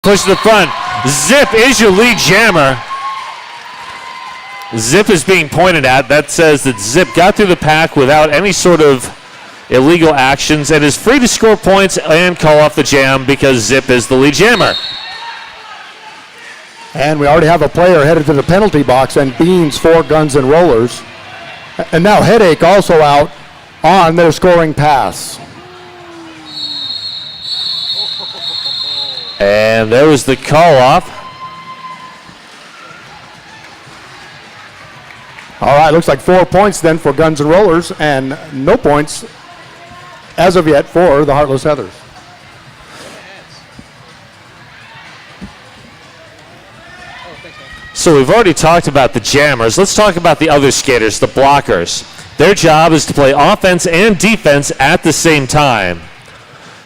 Push to the front. Zip is your lead jammer. Zip is being pointed at. That says that Zip got through the pack without any sort of illegal actions and is free to score points and call off the jam because Zip is the lead jammer. And we already have a player headed to the penalty box and Beans for Guns and Rollers. And now Headache also out on their scoring pass. And there was the call off. All right, looks like 4 points then for Guns N' Rollers and no points as of yet for the Heartless Heathers. So we've already talked about the jammers. Let's talk about the other skaters, the blockers. Their job is to play offense and defense at the same time.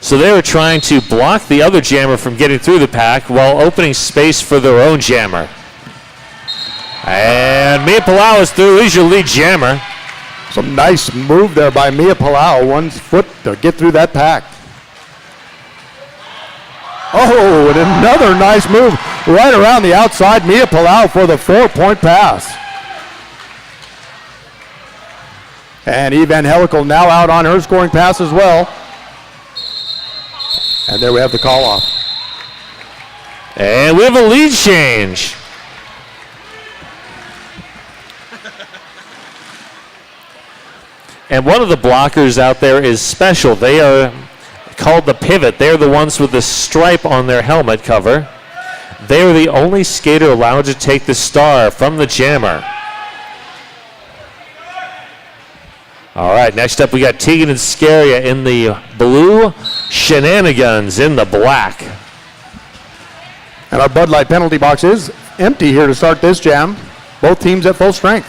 So they were trying to block the other jammer from getting through the pack while opening space for their own jammer. And Mia Palau is through. He's your lead jammer. Some nice move there by Mia Palau. 1 foot to get through that pack. Oh, and another nice move right around the outside. Mia Palau for the 4-point pass. And Evangelical now out on her scoring pass as well. And there we have the call off. And we have a lead change. And one of the blockers out there is special. They are called the pivot. They're the ones with the stripe on their helmet cover. They are the only skater allowed to take the star from the jammer. All right, next up we got Tegan and Scaria in the blue, Shenanigans in the black. And our Bud Light penalty box is empty here to start this jam. Both teams at full strength.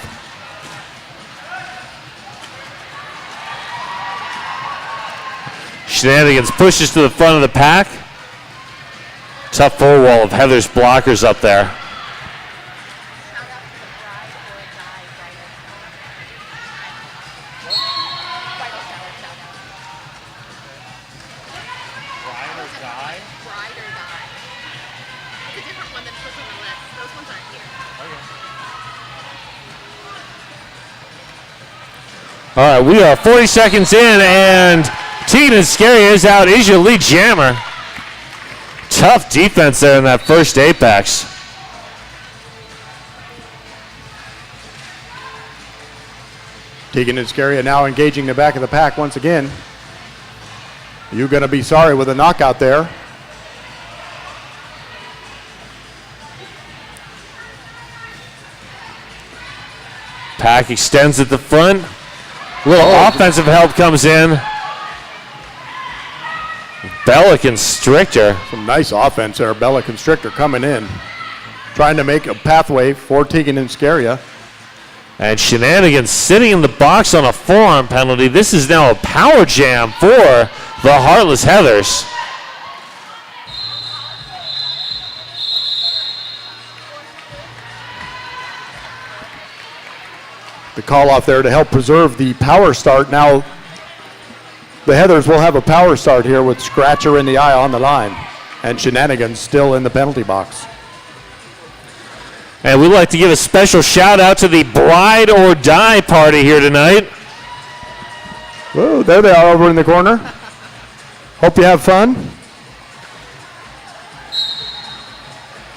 Shenanigans pushes to the front of the pack. Tough full wall of Heather's blockers up there. All right, we are 40 seconds in, and Tegan and Scaria is out. Is your lead jammer. Tough defense there in that first apex. Tegan and Scaria now engaging the back of the pack once again. You're going to be sorry with a knockout there. Pack extends at the front. A little offensive help comes in. Bella Constrictor. Some nice offense there. Bella Constrictor coming in. Trying to make a pathway for Tegan and Scaria. And Shenanigans sitting in the box on a forearm penalty. This is now a power jam for the Heartless Heathers. The call off there to help preserve the power start. Now the Heathers will have a power start here with Scratcher in the eye on the line and Shenanigans still in the penalty box. And we'd like to give a special shout out to the Bride or Die party here tonight. Whoa, there they are over in the corner. Hope you have fun.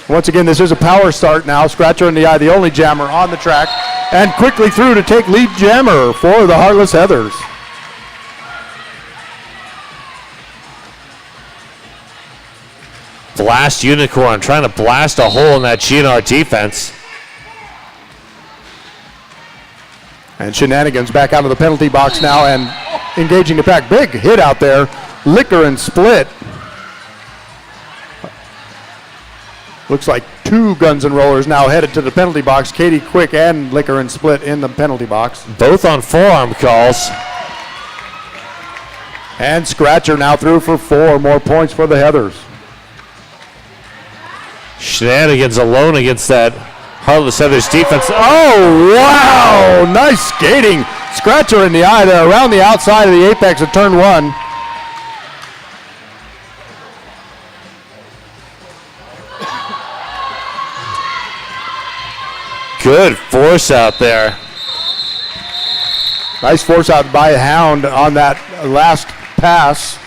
Once again, this is a power start now. Scratcher in the eye, the only jammer on the track. And quickly through to take lead jammer for the Heartless Heathers. Blast Unicorn trying to blast a hole in that GNR defense. And Shenanigans back out of the penalty box now and engaging the pack. Big hit out there. Liquor and Split. Looks like 2 Guns and Rollers now headed to the penalty box. Katie Quick and Liquor and Split in the penalty box. Both on forearm calls. And Scratcher now through for 4 more points for the Heathers. Shenanigans alone against that Heartless Heathers defense. Oh, wow! Nice skating. Scratcher in the eye there around the outside of the apex of turn 1. Good force out there. Nice force out by Hound on that last pass.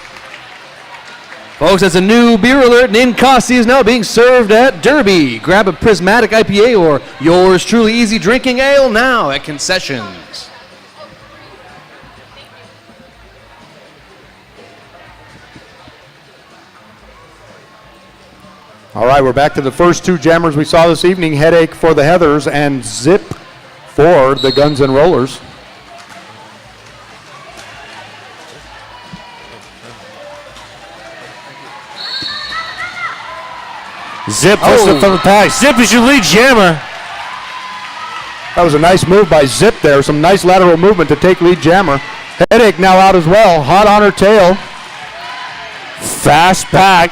Folks, that's a new beer alert. Ninkasi is now being served at Derby. Grab a Prismatic IPA or yours truly easy drinking ale now at concessions. All right, we're back to the first two jammers we saw this evening. Headache for the Heathers and Zip for the Guns and Rollers. Zip pushed it from the pack. Zip is your lead jammer. That was a nice move by Zip there. Some nice lateral movement to take lead jammer. Headache now out as well. Hot on her tail. Fast pack.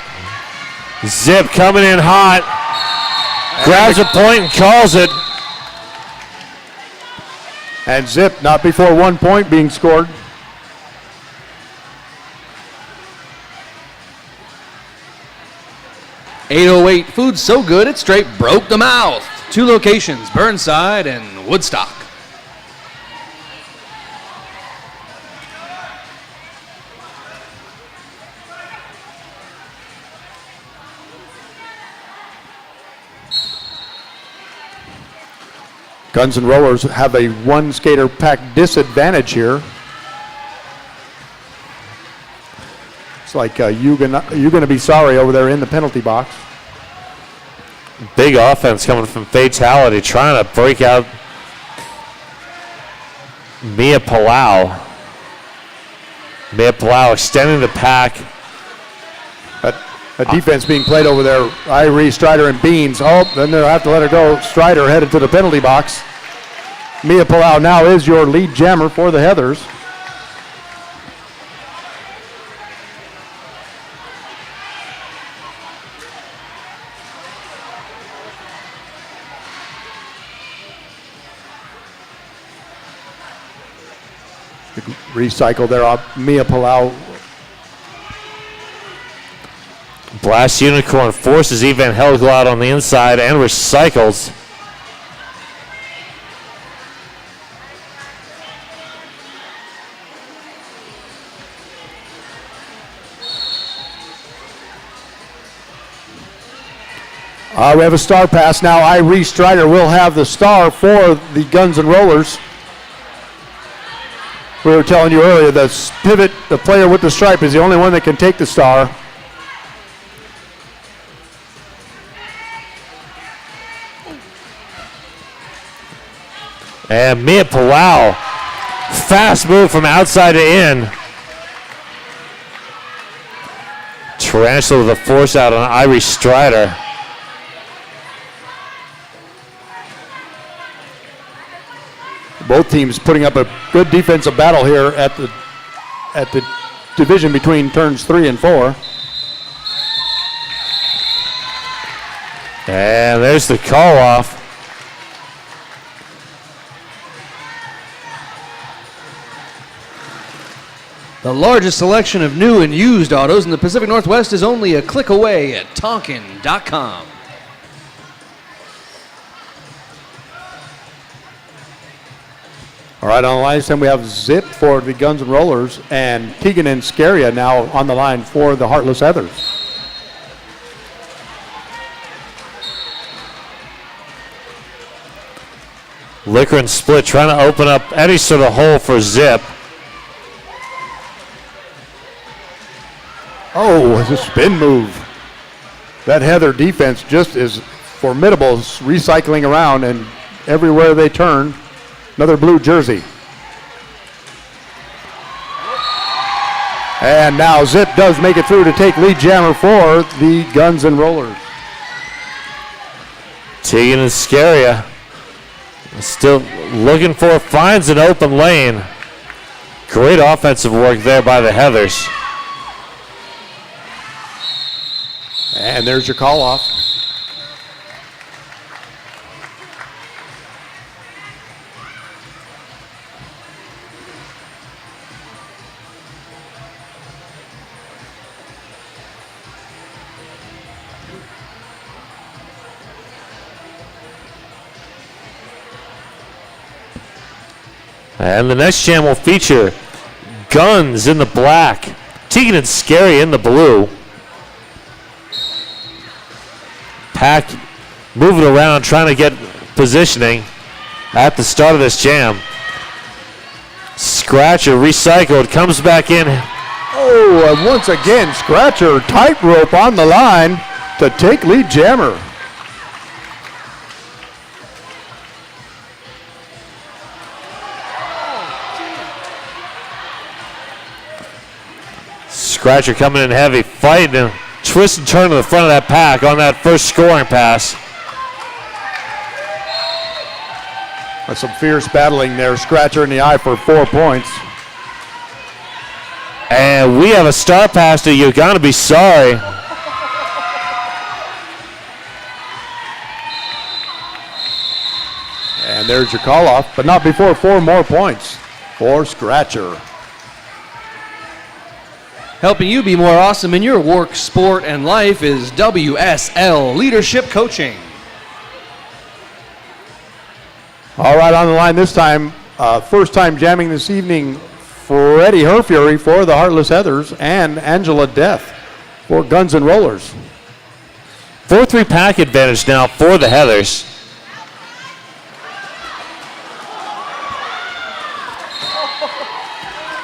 Zip coming in hot. Grabs a point and calls it. And Zip not before 1 point being scored. .808 food so good it straight broke the mouth. 2 locations, Burnside and Woodstock. Guns and Rollers have a one skater pack disadvantage here. It's like you're gonna be sorry over there in the penalty box. Big offense coming from Fatality, trying to break out Mia Palau. Mia Palau extending the pack. A defense being played over there. Irie, Strider, and Beans. Oh, then they'll have to let her go. Strider headed to the penalty box. Mia Palau now is your lead jammer for the Heathers. Recycle there on Mia Palau. Blast Unicorn forces Evan Helgel out on the inside and recycles. We have a star pass now. Irie Strider will have the star for the Guns and Rollers. We were telling you earlier, the pivot, the player with the stripe, is the only one that can take the star. And Mia Palau, fast move from outside to in. Tarantula with a force out on Irie Strider. Both teams putting up a good defensive battle here at the division between turns 3 and 4. And there's the call off. The largest selection of new and used autos in the Pacific Northwest is only a click away at Tonkin.com. All right, on the line this time we have Zip for the Guns and Rollers and Keegan and Scaria now on the line for the Heartless Heathers. Liquor and Split trying to open up any sort of hole for Zip. Oh, it's a spin move. That Heather defense just is formidable, recycling around, and everywhere they turn, another blue jersey. And now Zip does make it through to take lead jammer for the Guns and Rollers. Tegan and Scaria still looking for, finds an open lane. Great offensive work there by the Heathers. And there's your call off. And the next jam will feature Guns in the black, Tegan and Scary in the blue. Pack moving around, trying to get positioning at the start of this jam. Scratcher recycled, comes back in. Oh, and once again, Scratcher tightrope on the line to take lead jammer. Scratcher coming in heavy, fighting and twist and turn to the front of that pack on that first scoring pass. That's some fierce battling there. Scratcher in the eye for 4 points. And we have a star pass to You're Gonna Be Sorry. And there's your call off, but not before 4 more points for Scratcher. Helping you be more awesome in your work, sport, and life is WSL Leadership Coaching. All right, on the line this time, first time jamming this evening, Freddie Herfury for the Heartless Heathers and Angela Death for Guns N' Rollers. 4-3 pack advantage now for the Heathers.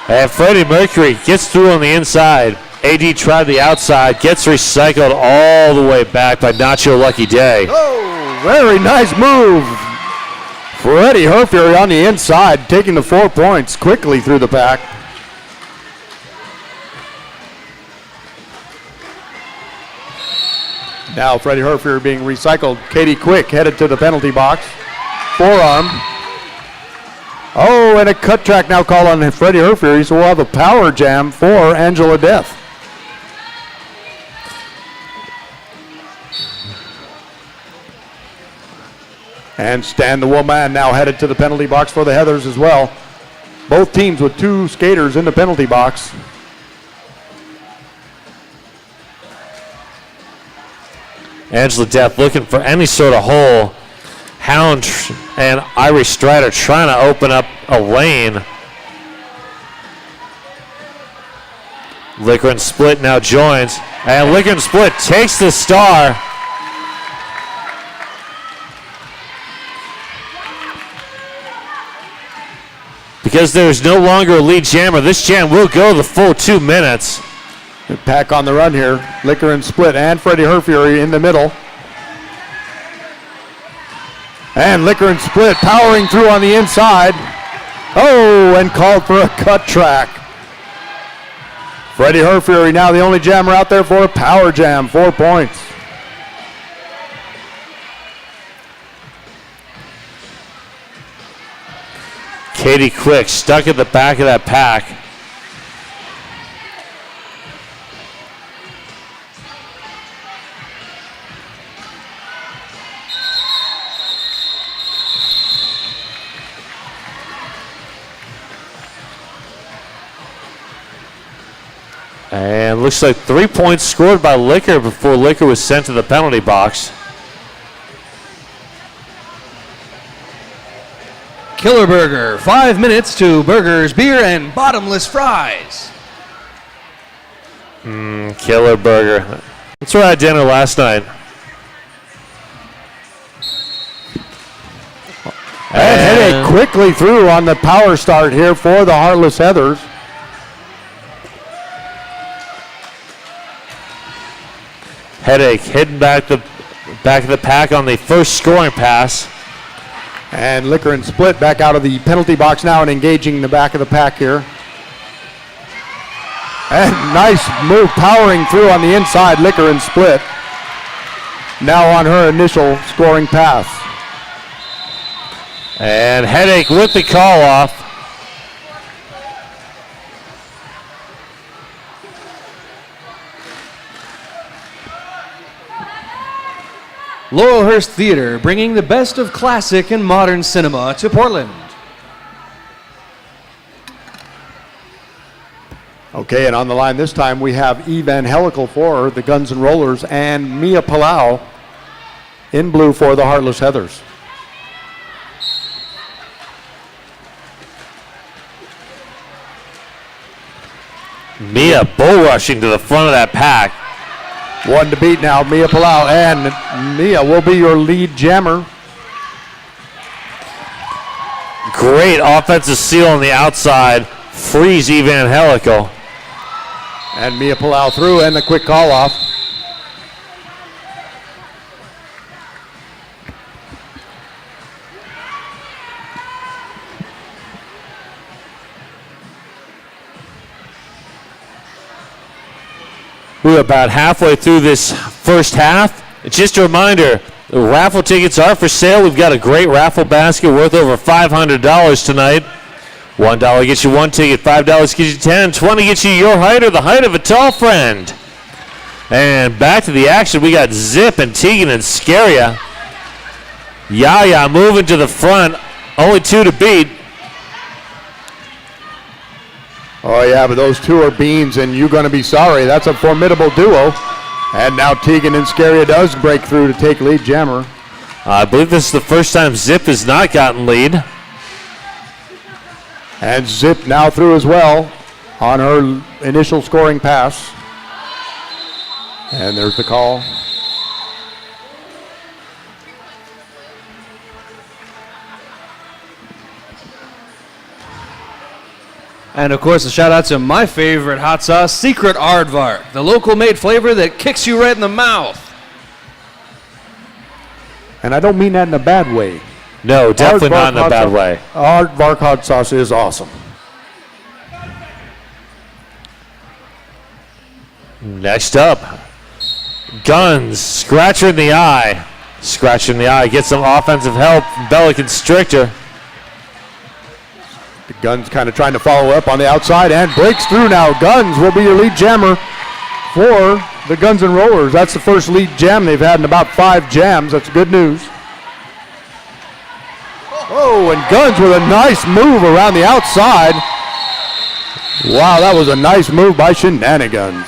And Freddie Mercury gets through on the inside. AD tried the outside, gets recycled all the way back by Nacho Lucky Day. Oh, very nice move. Freddie Herfury on the inside, taking the 4 points quickly through the pack. Now Freddie Herfury being recycled. Katie Quick headed to the penalty box. Forearm. Oh, and a cut track now called on Freddie Herfury, so we'll have a power jam for Angela Death. And Stan the Woman now headed to the penalty box for the Heathers as well. Both teams with 2 skaters in the penalty box. Angela Death looking for any sort of hole. Hound and Irish Strider trying to open up a lane. Liquor and Split now joins. And Liquor and Split takes the star. Because there's no longer a lead jammer, this jam will go the full 2 minutes. The pack on the run here. Liquor and Split and Freddie Herfury in the middle. And Liquor and Split powering through on the inside. Oh, and called for a cut track. Freddie Herfury now the only jammer out there for a power jam, 4 points. Katie Quick stuck at the back of that pack. And looks like 3 points scored by Liquor before Liquor was sent to the penalty box. Killer Burger, 5 minutes to burgers, beer, and bottomless fries. Killer Burger. That's where I had dinner last night. And Headache quickly through on the power start here for the Heartless Heathers. Headache hitting back of the pack on the first scoring pass. And Liquor and Split back out of the penalty box now and engaging the back of the pack here. And nice move powering through on the inside, Liquor and Split. Now on her initial scoring pass. And Headache with the call off. Laurelhurst Theater, bringing the best of classic and modern cinema to Portland. Okay, and on the line this time we have Evangelical for the Guns N' Rollers and Mia Palau in blue for the Heartless Heathers. Mia bull rushing to the front of that pack. One to beat now, Mia Palau, and Mia will be your lead jammer. Great offensive seal on the outside. Frees Evangelical. And Mia Palau through, and the quick call off. We're about halfway through this first half. Just a reminder, the raffle tickets are for sale. We've got a great raffle basket worth over $500 tonight. $1 gets you one ticket, $5 gets you 10, $20 gets you your height or the height of a tall friend. And back to the action, we got Zip and Tegan and Scaria. Yaya moving to the front, only two to beat. Oh yeah, but those two are beans, and you're going to be sorry. That's a formidable duo. And now Tegan and Scaria does break through to take lead jammer. I believe this is the first time Zip has not gotten lead. And Zip now through as well on her initial scoring pass. And there's the call. And of course, a shout out to my favorite hot sauce, Secret Aardvark, the local made flavor that kicks you right in the mouth. And I don't mean that in a bad way. No, definitely not in a bad sauce, way. Aardvark hot sauce is awesome. Next up, Guns, Scratcher in the eye. Scratcher in the eye, gets some offensive help from Bella Constrictor. The Guns kind of trying to follow up on the outside and breaks through now. Guns will be your lead jammer for the Guns and Rollers. That's the first lead jam they've had in about 5 jams. That's good news. Oh, and Guns with a nice move around the outside. Wow, that was a nice move by Shenanigans.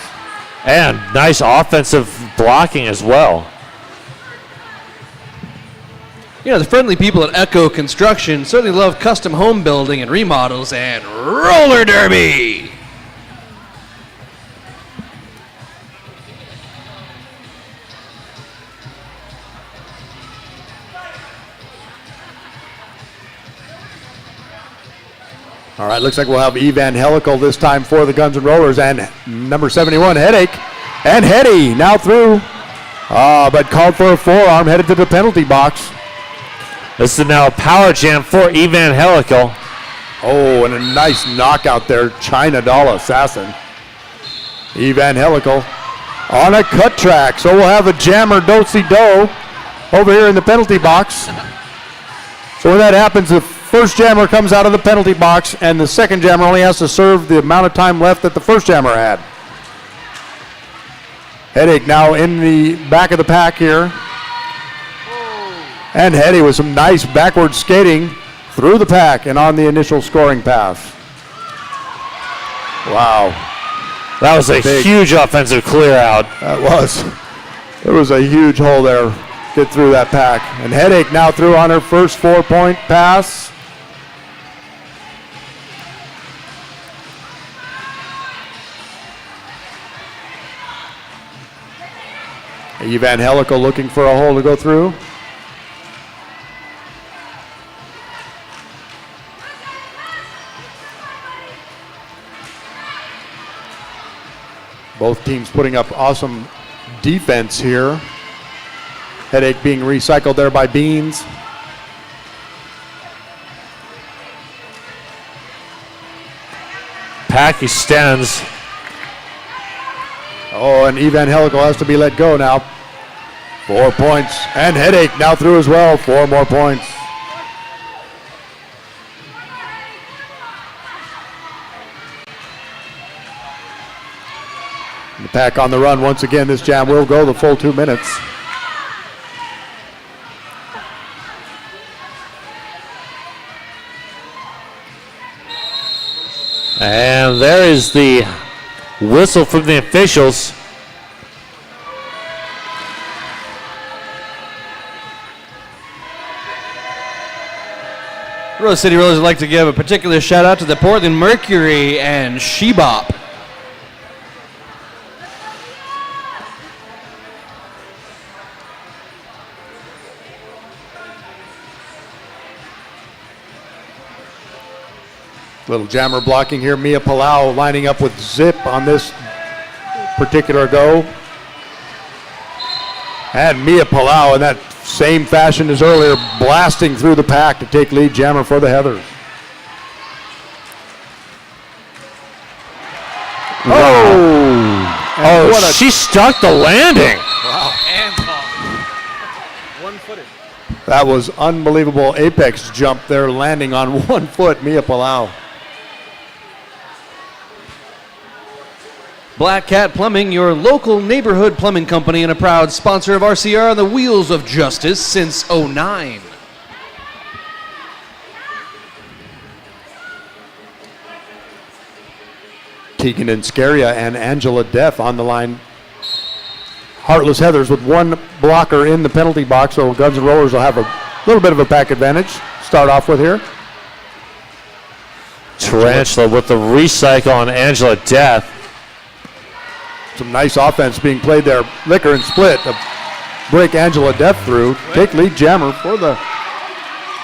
And nice offensive blocking as well. You know, the friendly people at Echo Construction certainly love custom home building and remodels and roller derby. All right, looks like we'll have Evangelical this time for the Guns and Rollers, and number 71, Headache. And Hetty now through, but called for a forearm, headed to the penalty box. This is now a power jam for Evangelical. Oh, and a nice knockout there, China Doll Assassin. Evangelical on a cut track, so we'll have a jammer do-si-do over here in the penalty box. So when that happens, the first jammer comes out of the penalty box, and the second jammer only has to serve the amount of time left that the first jammer had. Headache now in the back of the pack here. And Hetty with some nice backward skating through the pack and on the initial scoring pass. Wow. That was a huge offensive clear out. That was. There was a huge hole there. Get through that pack. And Headache now through on her first 4-point pass. Evangelical looking for a hole to go through. Both teams putting up awesome defense here. Headache being recycled there by Beans. Pack extends. Oh, and Evangelical has to be let go now. 4 points. And Headache now through as well. 4 more points. The pack on the run once again. This jam will go the full 2 minutes. And there is the whistle from the officials. Rose City Rollers would like to give a particular shout out to the Portland Mercury and Shebop. Little jammer blocking here. Mia Palau lining up with Zip on this particular go. And Mia Palau in that same fashion as earlier, blasting through the pack to take lead jammer for the Heathers. Oh, she stuck the landing. That was unbelievable apex jump there, landing on 1 foot, Mia Palau. Black Cat Plumbing, your local neighborhood plumbing company and a proud sponsor of RCR on the Wheels of Justice since '09. Tegan Inscaria and Angela Deff on the line. Heartless Heathers with one blocker in the penalty box, so Guns N' Rollers will have a little bit of a pack advantage. Start off with here. Tarantula with the recycle on Angela Death. Some nice offense being played there. Liquor and split to break Angela Death through. Take lead jammer for the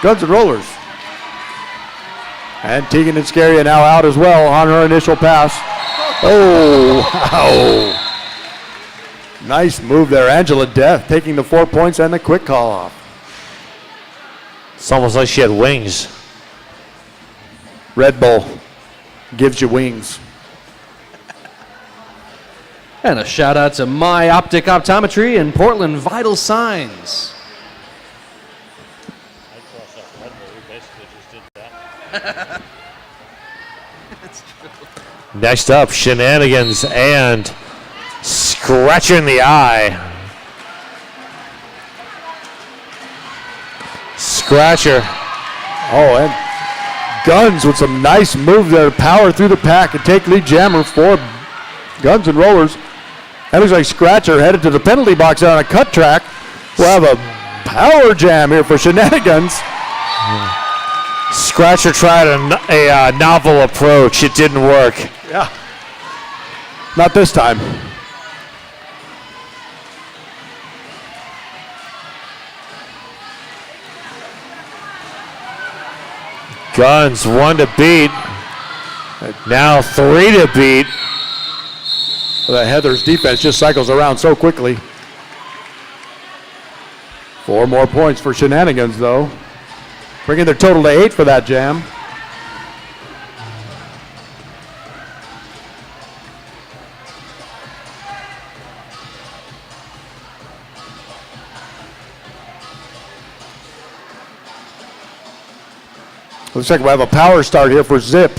Guns N' Rollers. And Tegan Inscaria now out as well on her initial pass. Oh, wow. Nice move there. Angela Death taking the 4 points and the quick call off. It's almost like she had wings. Red Bull gives you wings. And a shout out to My Optic Optometry and Portland Vital Signs. Next up, Shenanigans and Scratcher in the Eye. Scratcher. Oh, and Guns with some nice move there. Power through the pack and take lead jammer for Guns N' Rollers. That looks like Scratcher headed to the penalty box on a cut track. We'll have a power jam here for Shenanigans. Scratcher tried a novel approach. It didn't work. Yeah. Not this time. Guns 1 to beat. Now 3 to beat. The Heathers defense just cycles around so quickly. 4 more points for Shenanigans though. Bringing their total to 8 for that jam. Looks like we have a power start here for Zip.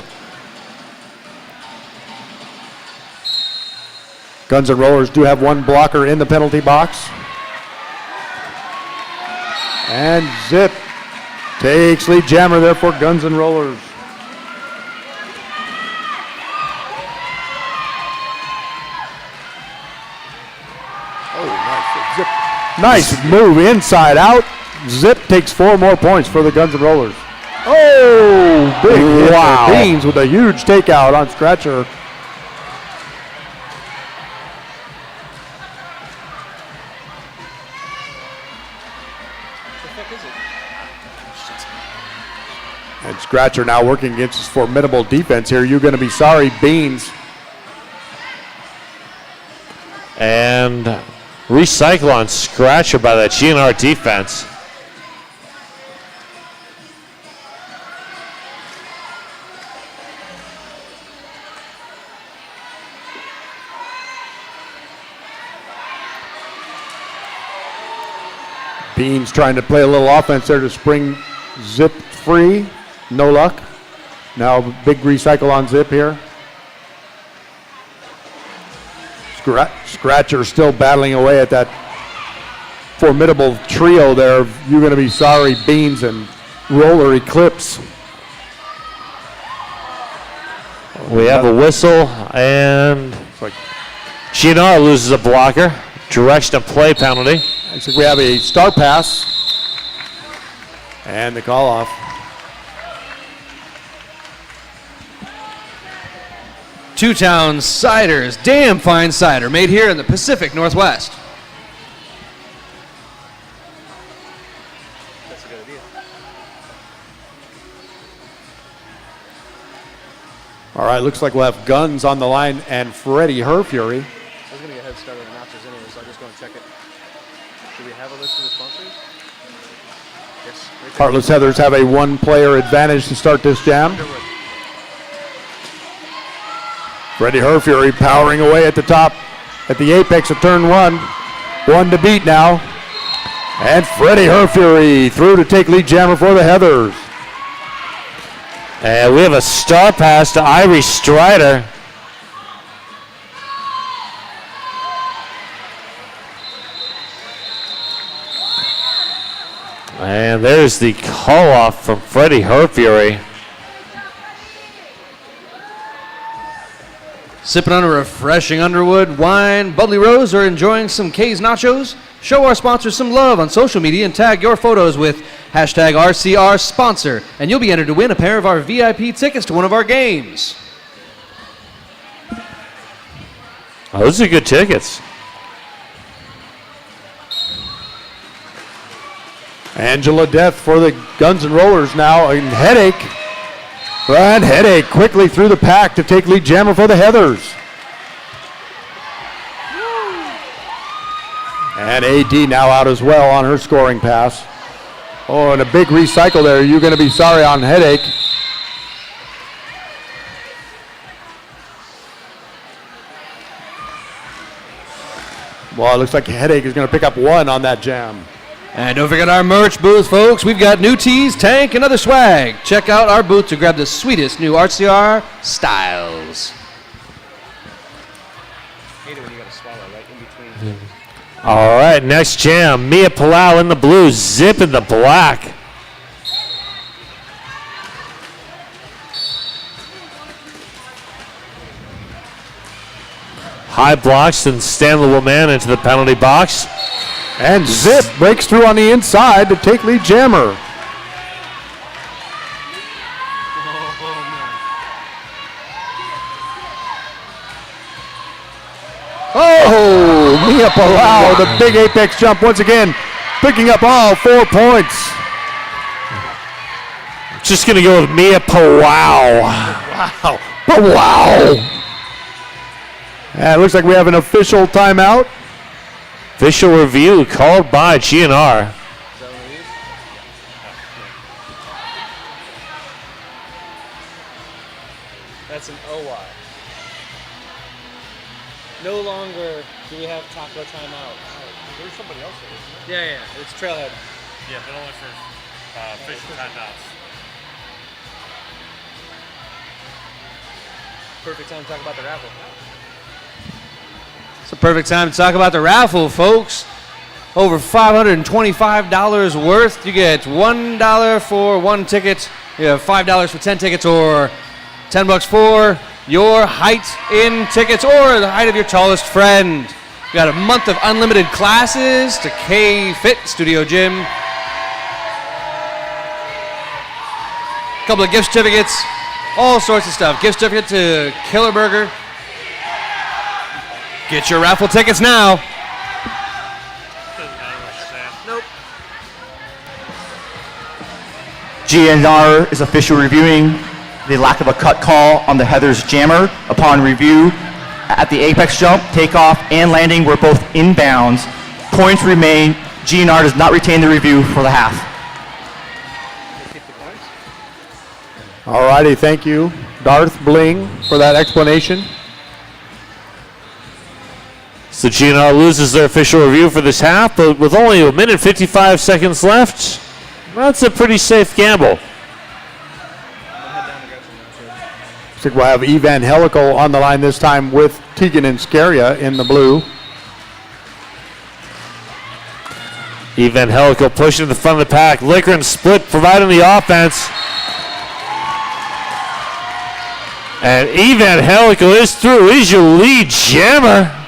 Guns N' Rollers do have one blocker in the penalty box. And Zip takes lead jammer there for Guns N' Rollers. Oh, nice. Zip. Nice move inside out. Zip takes 4 more points for the Guns N' Rollers. Oh, big hit. Wow. Beans with a huge takeout on Scratcher. And Scratcher now working against his formidable defense here. You're going to be sorry, Beans. And recycle on Scratcher by the GNR defense. Beans trying to play a little offense there to spring Zip free. No luck. Now big recycle on Zip here. Scratcher still battling away at that formidable trio there. You're going to be sorry, Beans and Roller Eclipse. We have a whistle, and GNR loses a blocker. Direction of play penalty. Looks like we have a star pass. And the call off. Two Town Ciders, damn fine cider, made here in the Pacific Northwest. All right, looks like we'll have Guns on the line and Freddie Herfury. I was going to get a head start on the announcers anyway, so I'll just go and check it. Do we have a list of the sponsors? Yes. Right there. Heartless Heathers have a one-player advantage to start this jam. Freddie Herfury powering away at the top at the apex of turn one. One to beat now. And Freddie Herfury through to take lead jammer for the Heathers. And we have a star pass to Irie Strider. And there's the call off from Freddie Herfury. Sipping on a refreshing Underwood wine, Bubbly Rose, or enjoying some K's Nachos? Show our sponsors some love on social media and tag your photos with hashtag RCR sponsor, and you'll be entered to win a pair of our VIP tickets to one of our games. Oh, those are good tickets. Angela Death for the Guns N' Rollers now, and Headache. And Headache quickly through the pack to take lead jammer for the Heathers. And AD now out as well on her scoring pass. Oh, and a big recycle there. You're going to be sorry on Headache. Well, it looks like Headache is going to pick up one on that jam. And don't forget our merch booth, folks. We've got new tees, tank, and other swag. Check out our booth to grab the sweetest new RCR styles. Hate it when you got to swallow right in between. All right, next jam. Mia Palau in the blue, Zip in the black. High blocks and Stanley Woman into the penalty box. And Zip breaks through on the inside to take lead jammer. Oh, Mia Palau, the big apex jump once again, picking up all 4 points. Just going to go with Mia Palau. Wow. Palau. And it looks like we have an official timeout. Official review called by GNR. That's an OY. No longer do we have taco timeout. There's somebody else there, Yeah, it's trailhead. Yeah, but only for official timeouts. Perfect time to talk about the raffle. It's a perfect time to talk about the raffle, folks. Over $525 worth. You get $1 for one ticket. You have $5 for 10 tickets, or $10 for your height in tickets, or the height of your tallest friend. You got a month of unlimited classes to K Fit Studio Gym. A couple of gift certificates, all sorts of stuff. Gift certificate to Killer Burger. Get your raffle tickets now. Nope. GNR is officially reviewing the lack of a cut call on the Heathers jammer. Upon review, at the apex jump, takeoff, and landing were both inbounds. Points remain. GNR does not retain the review for the half. All righty, thank you, Darth Bling, for that explanation. So GNR loses their official review for this half, but with only a minute 55 seconds left, that's a pretty safe gamble. Looks like we'll have Evangelical on the line this time with Tegan and Scaria in the blue. Evangelical pushing to the front of the pack. Liquor and Split providing the offense. And Evangelical is through. He's your lead jammer.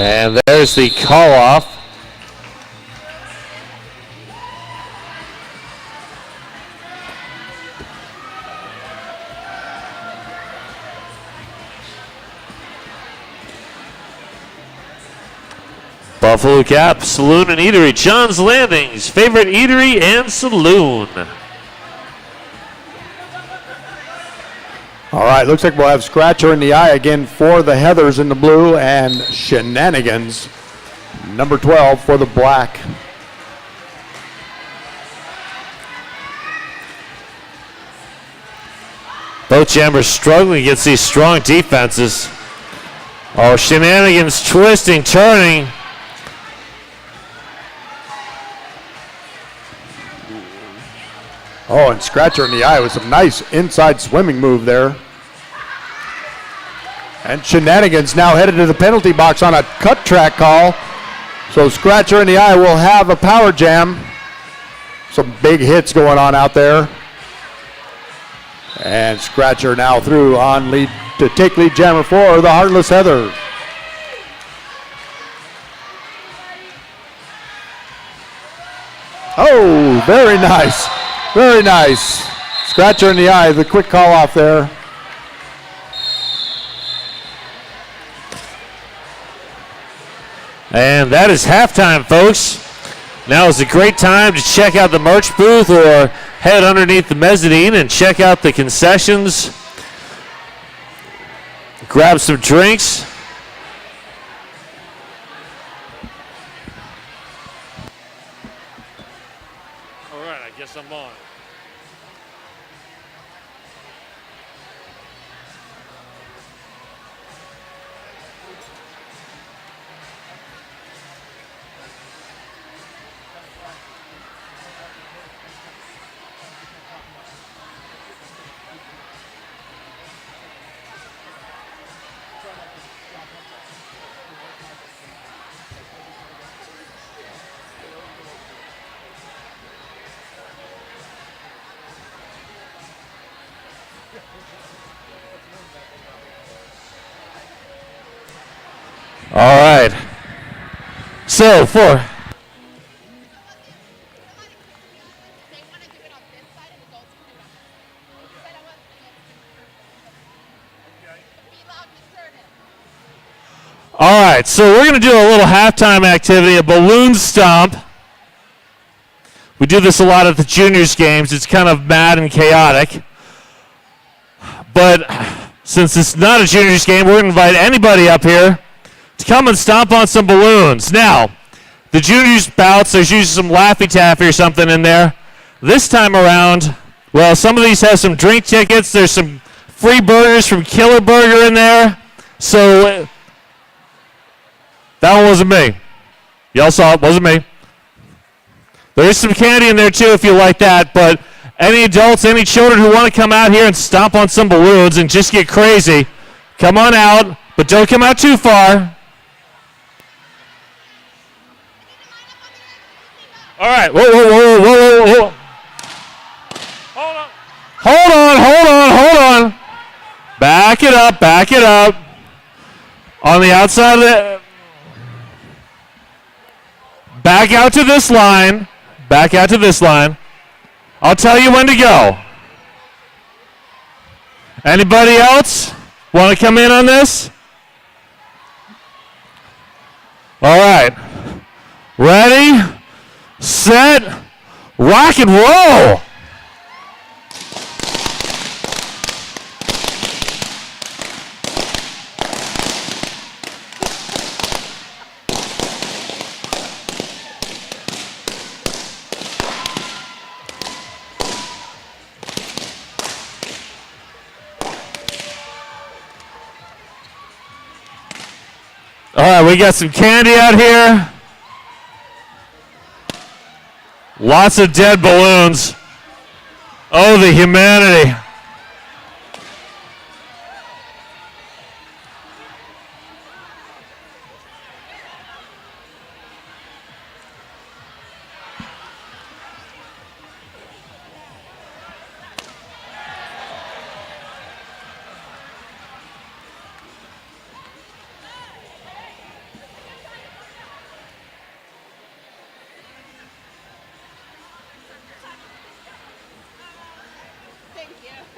And there's the call off. Buffalo Gap Saloon and Eatery, John's Landing's favorite eatery and saloon. All right, looks like we'll have Scratcher in the eye again for the Heathers in the blue and Shenanigans, number 12 for the black. Both Jammers struggling against these strong defenses. Oh, Shenanigans twisting, turning. Oh, and Scratcher in the eye with some nice inside swimming move there. And Shenanigans now headed to the penalty box on a cut track call. So Scratcher in the eye will have a power jam. Some big hits going on out there. And Scratcher now through on lead to take lead jammer for the Heartless Heather. Oh, very nice. Very nice. Scratcher in the eye, the quick call off there. And that is halftime, folks. Now is a great time to check out the merch booth or head underneath the mezzanine and check out the concessions. Grab some drinks. All right, I guess I'm on. All right. So for all right, so we're going to do a little halftime activity, a balloon stomp. We do this a lot at the juniors games. It's kind of mad and chaotic. But since it's not a juniors game, we're going to invite anybody up here to come and stomp on some balloons. Now, the juniors bouts, there's usually some Laffy Taffy or something in there. This time around, well, some of these have some drink tickets. There's some free burgers from Killer Burger in there. So that one wasn't me. Y'all saw it, wasn't me. There is some candy in there too if you like that, but any adults, any children who want to come out here and stomp on some balloons and just get crazy, come on out, but don't come out too far. All right, whoa. Hold on. Back it up. On the outside of the, back out to this line. I'll tell you when to go. Anybody else want to come in on this? All right. Ready, set, rock and roll. All right, we got some candy out here. Lots of dead balloons. Oh, the humanity. Thank you.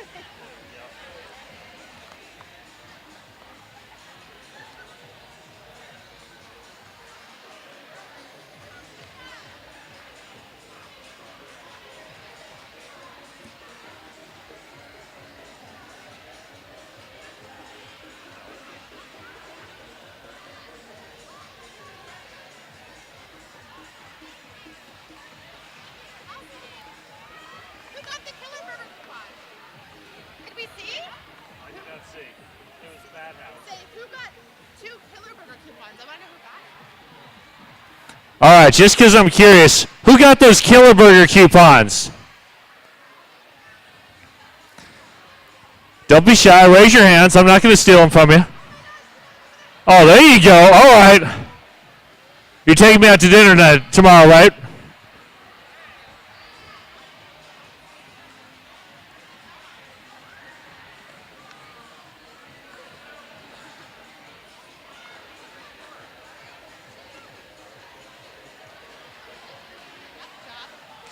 ones. I want to know who got it. All right, just because I'm curious, who got those Killer Burger coupons? Don't be shy. Raise your hands. I'm not going to steal them from you. Oh, there you go. All right. You're taking me out to dinner tomorrow, right?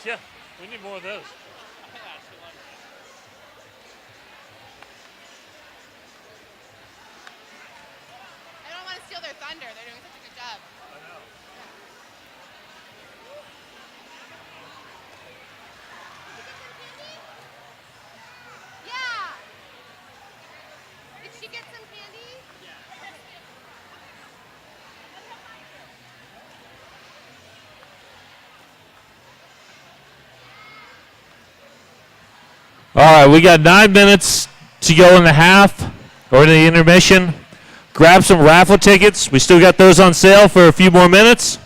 Yeah, we need more of those. I don't want to steal their thunder. They're doing such a good job. Yeah. Did she get some candy? All right, we got 9 minutes to go in the half or in the intermission. Grab some raffle tickets. We still got those on sale for a few more minutes.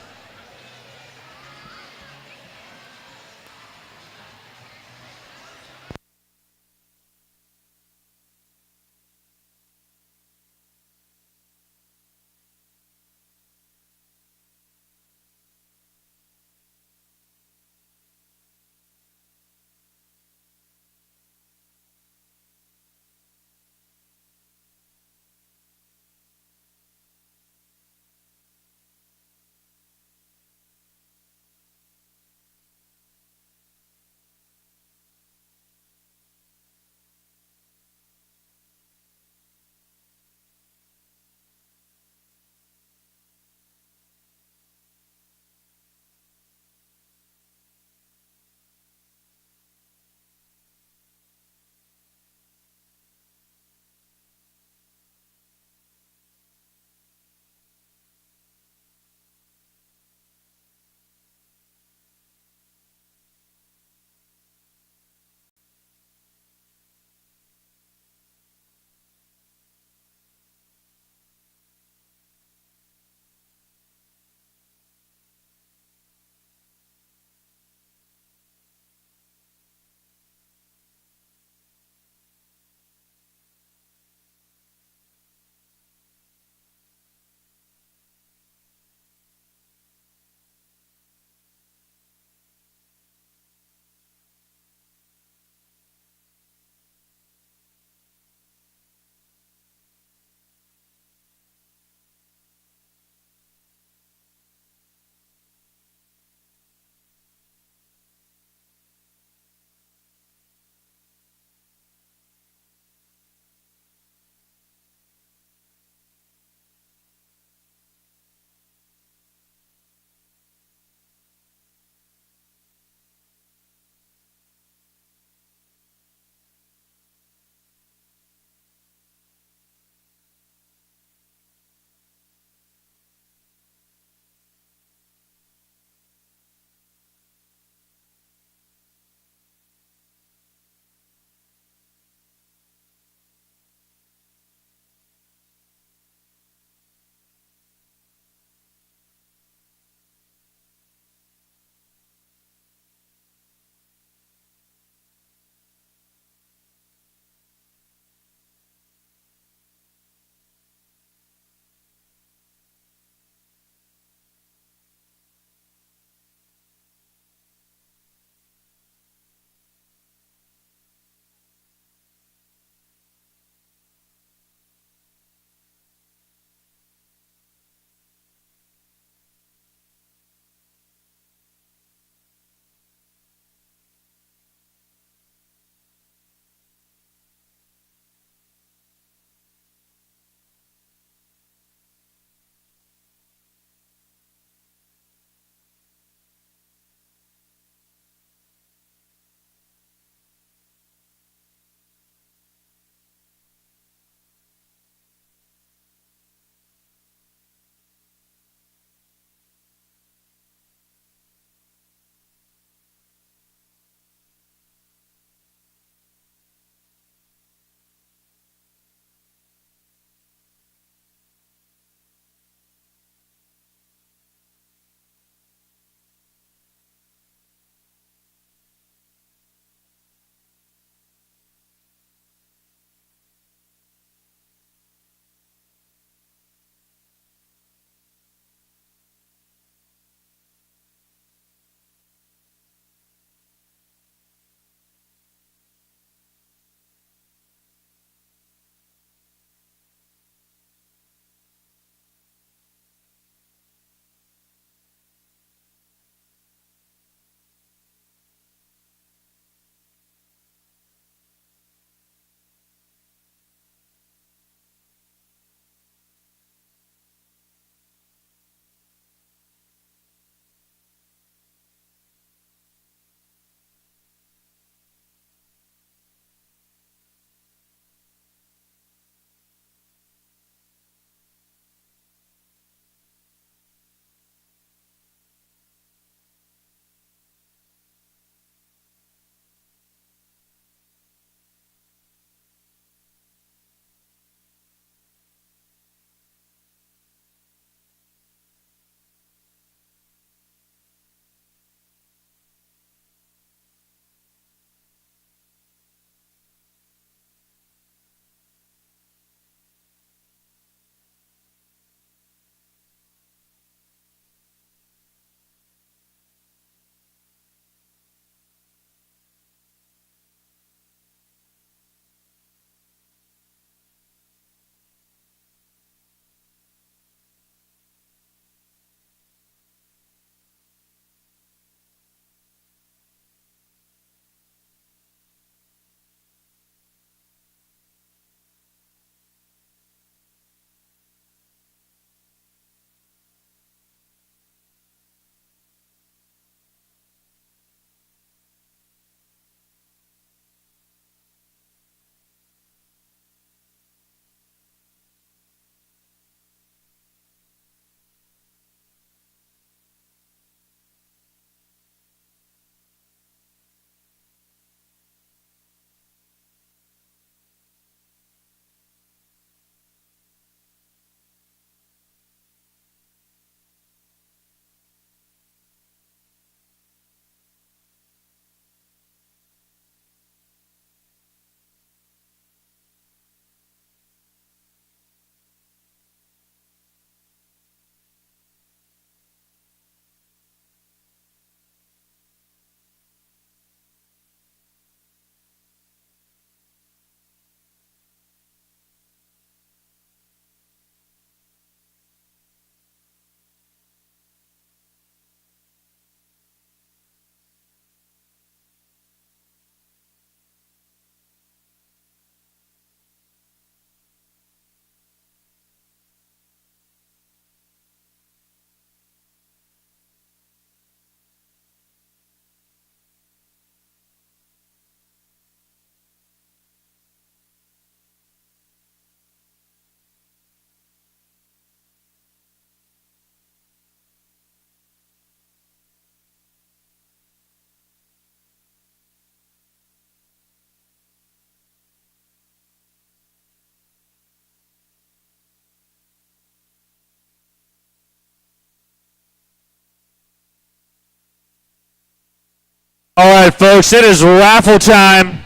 right, folks, it is raffle time.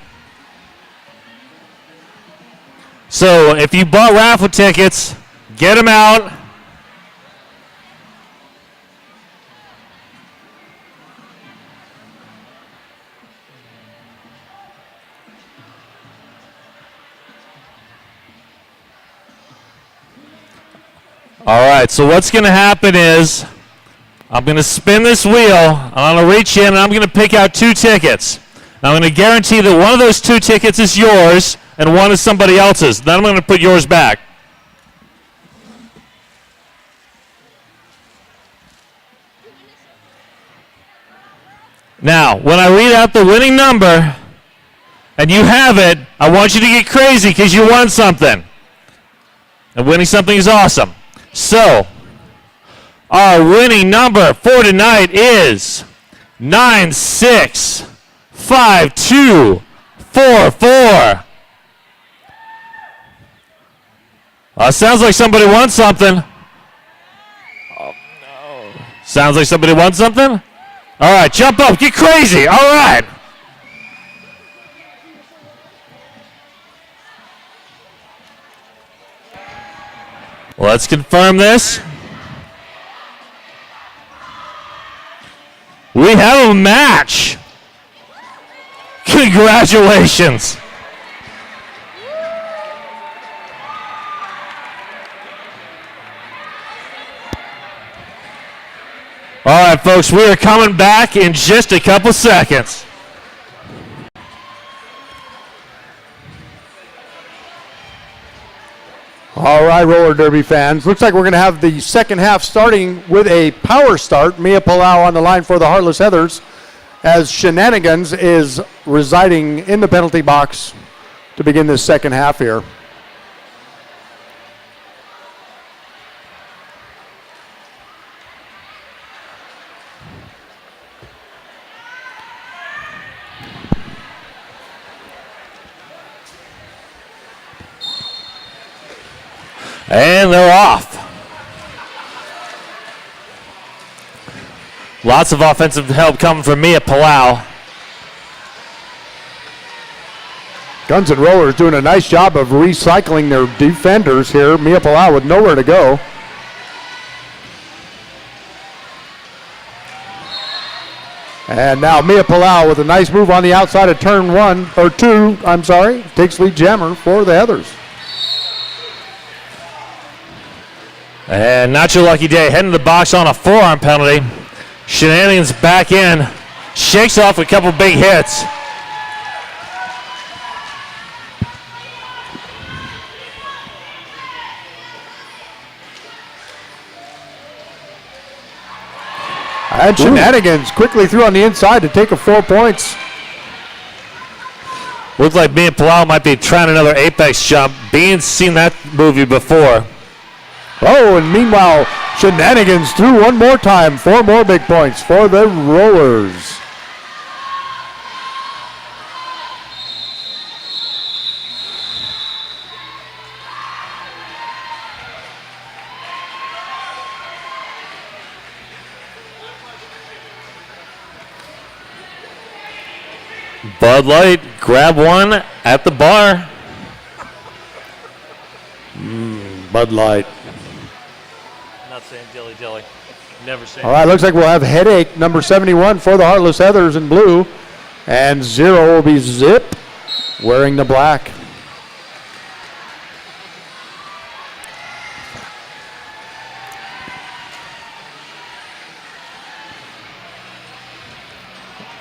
So if you bought raffle tickets, get them out. All right, so what's going to happen is I'm going to spin this wheel. I'm going to reach in and I'm going to pick out 2 tickets. Now I'm going to guarantee that one of those 2 tickets is yours and one is somebody else's. Then I'm going to put yours back. Now, when I read out the winning number and you have it, I want you to get crazy because you won something. And winning something is awesome. So, our winning number for tonight is 965244. Sounds like somebody won something. Oh, no. Sounds like somebody won something? All right, jump up, get crazy. All right. Let's confirm this. We have a match. Congratulations. All right, folks, we are coming back in just a couple seconds. All right, roller derby fans. Looks like we're going to have the second half starting with a power start. Mia Palau on the line for the Heartless Heathers as Shenanigans is residing in the penalty box to begin this second half here. And they're off. Lots of offensive help coming from Mia Palau. Guns and Rollers doing a nice job of recycling their defenders here. Mia Palau with nowhere to go. And now Mia Palau with a nice move on the outside of turn 2, takes lead jammer for the Heathers. And not your lucky day, heading to the box on a forearm penalty. Shenanigans back in, shakes off a couple big hits. And Shenanigans quickly through on the inside to take a 4 points. Looks like Mia Palau might be trying another apex jump. Bean's seen that movie before. Oh, and meanwhile, Shenanigans through one more time. 4 more big points for the Rollers. Bud Light, grab one at the bar. Bud Light. Not saying dilly dilly. Never saying. All right, looks like we'll have Headache, number 71 for the Heartless Heathers in blue. And 0 will be Zip, wearing the black.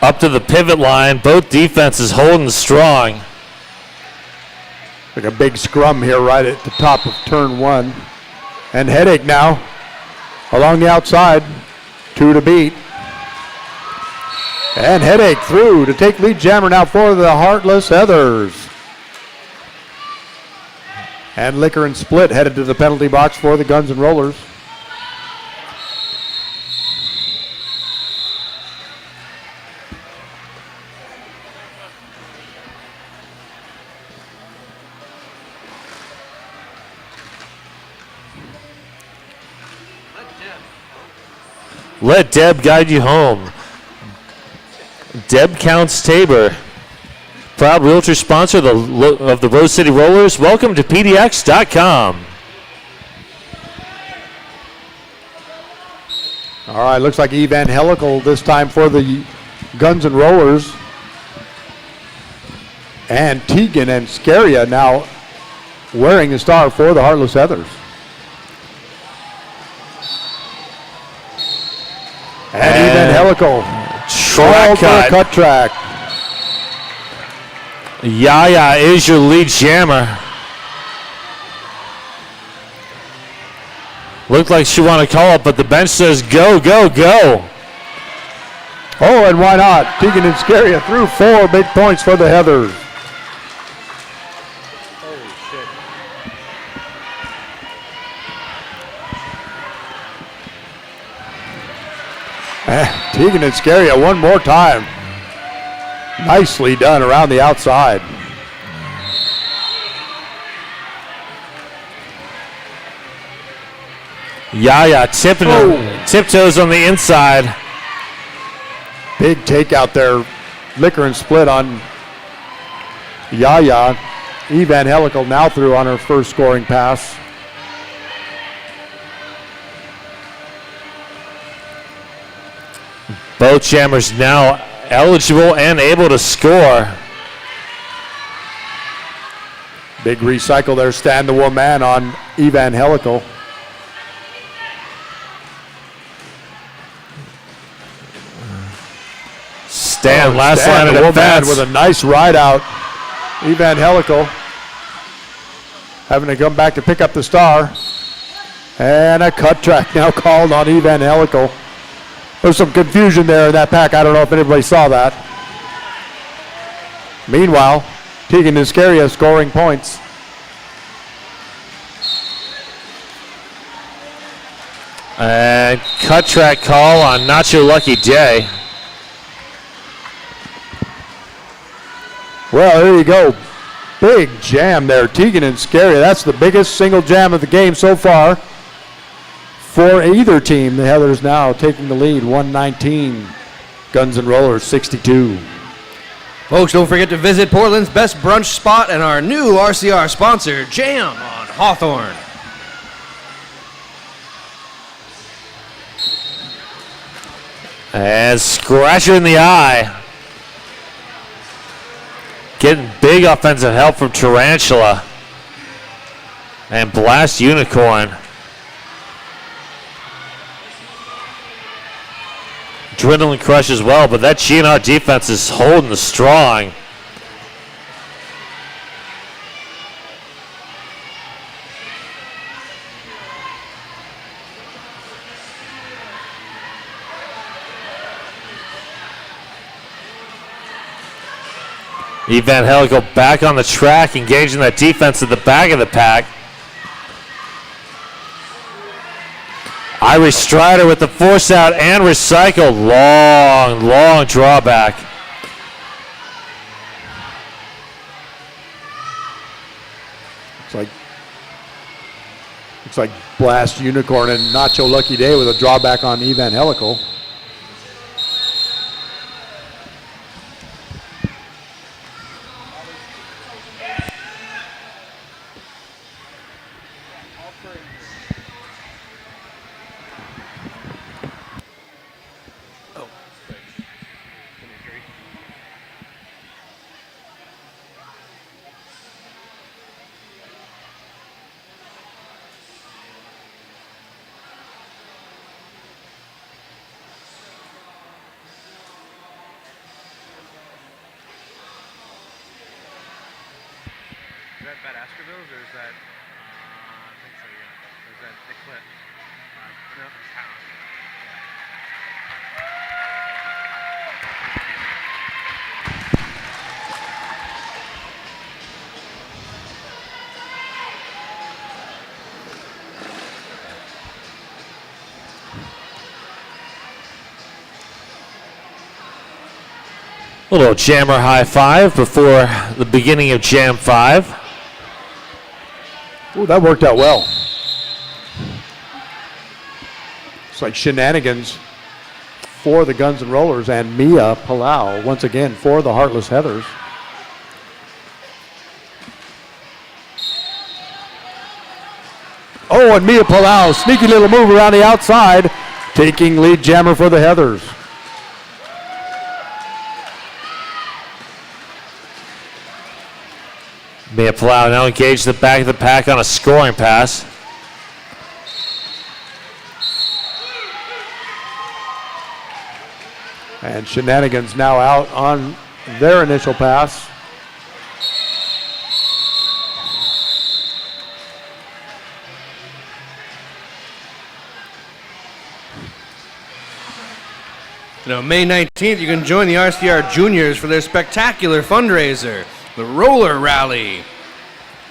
Up to the pivot line, both defenses holding strong. Like a big scrum here right at the top of turn 1. And Headache now along the outside, 2 to beat. And Headache through to take lead jammer now for the Heartless Heathers. And Liquor and Split headed to the penalty box for the Guns and Rollers. Let Deb guide you home. Deb Counts Tabor, proud realtor sponsor of the Rose City Rollers. Welcome to PDX.com. All right, looks like Evangelical this time for the Guns and Rollers. And Tegan and Scaria now wearing the star for the Heartless Heathers. And Evangelical Track cut. cut track. Yaya is your lead jammer. Looked like she wanted to call it, but the bench says go, go, go. Oh, and why not? Tegan and Scaria threw 4 big points for the Heathers. Holy shit. Tegan and Scaria one more time. Nicely done around the outside. Yaya tiptoes on the inside. Big takeout there. Liquor and split on Yaya. Evangelical now through on her first scoring pass. Both jammers now eligible and able to score. Big recycle there. Stand the woman on Evangelical. Stan, last Stan, line the of woman defense. with a nice ride out. Evangelical having to come back to pick up the star. And a cut track now called on Evangelical. There's some confusion there in that pack. I don't know if anybody saw that. Meanwhile, Tegan and Scaria scoring points. And cut track call on Not Your Lucky Day. Well, there you go. Big jam there. Tegan and Scaria. That's the biggest single jam of the game so far for either team. The Heathers now taking the lead, 119. Guns and Rollers, 62. Folks, don't forget to visit Portland's best brunch spot and our new RCR sponsor, Jam on Hawthorne. And scratcher in the eye. Getting big offensive help from Tarantula. And Blast Unicorn. Adrenaline Crush as well, but that GNR defense is holding strong. Evangelical back on the track, engaging that defense at the back of the pack. Irish Strider with the force out and recycle. Long drawback. Looks like Blast Unicorn and Nacho Lucky Day with a drawback on Evangelical. Is that Bad Askervilles or is that, I think so, yeah. Or is that the clip? No, it's Town. Little jammer high five before the beginning of Jam 5. Ooh, that worked out well. It's like shenanigans for the Guns N' Rollers, and Mia Palau once again for the Heartless Heathers. Oh, and Mia Palau, sneaky little move around the outside, taking lead jammer for the Heathers. Mia Palau now engaged the back of the pack on a scoring pass. And Shenanigans now out on their initial pass. May 19th, you can join the RCR Juniors for their spectacular fundraiser, the Roller Rally.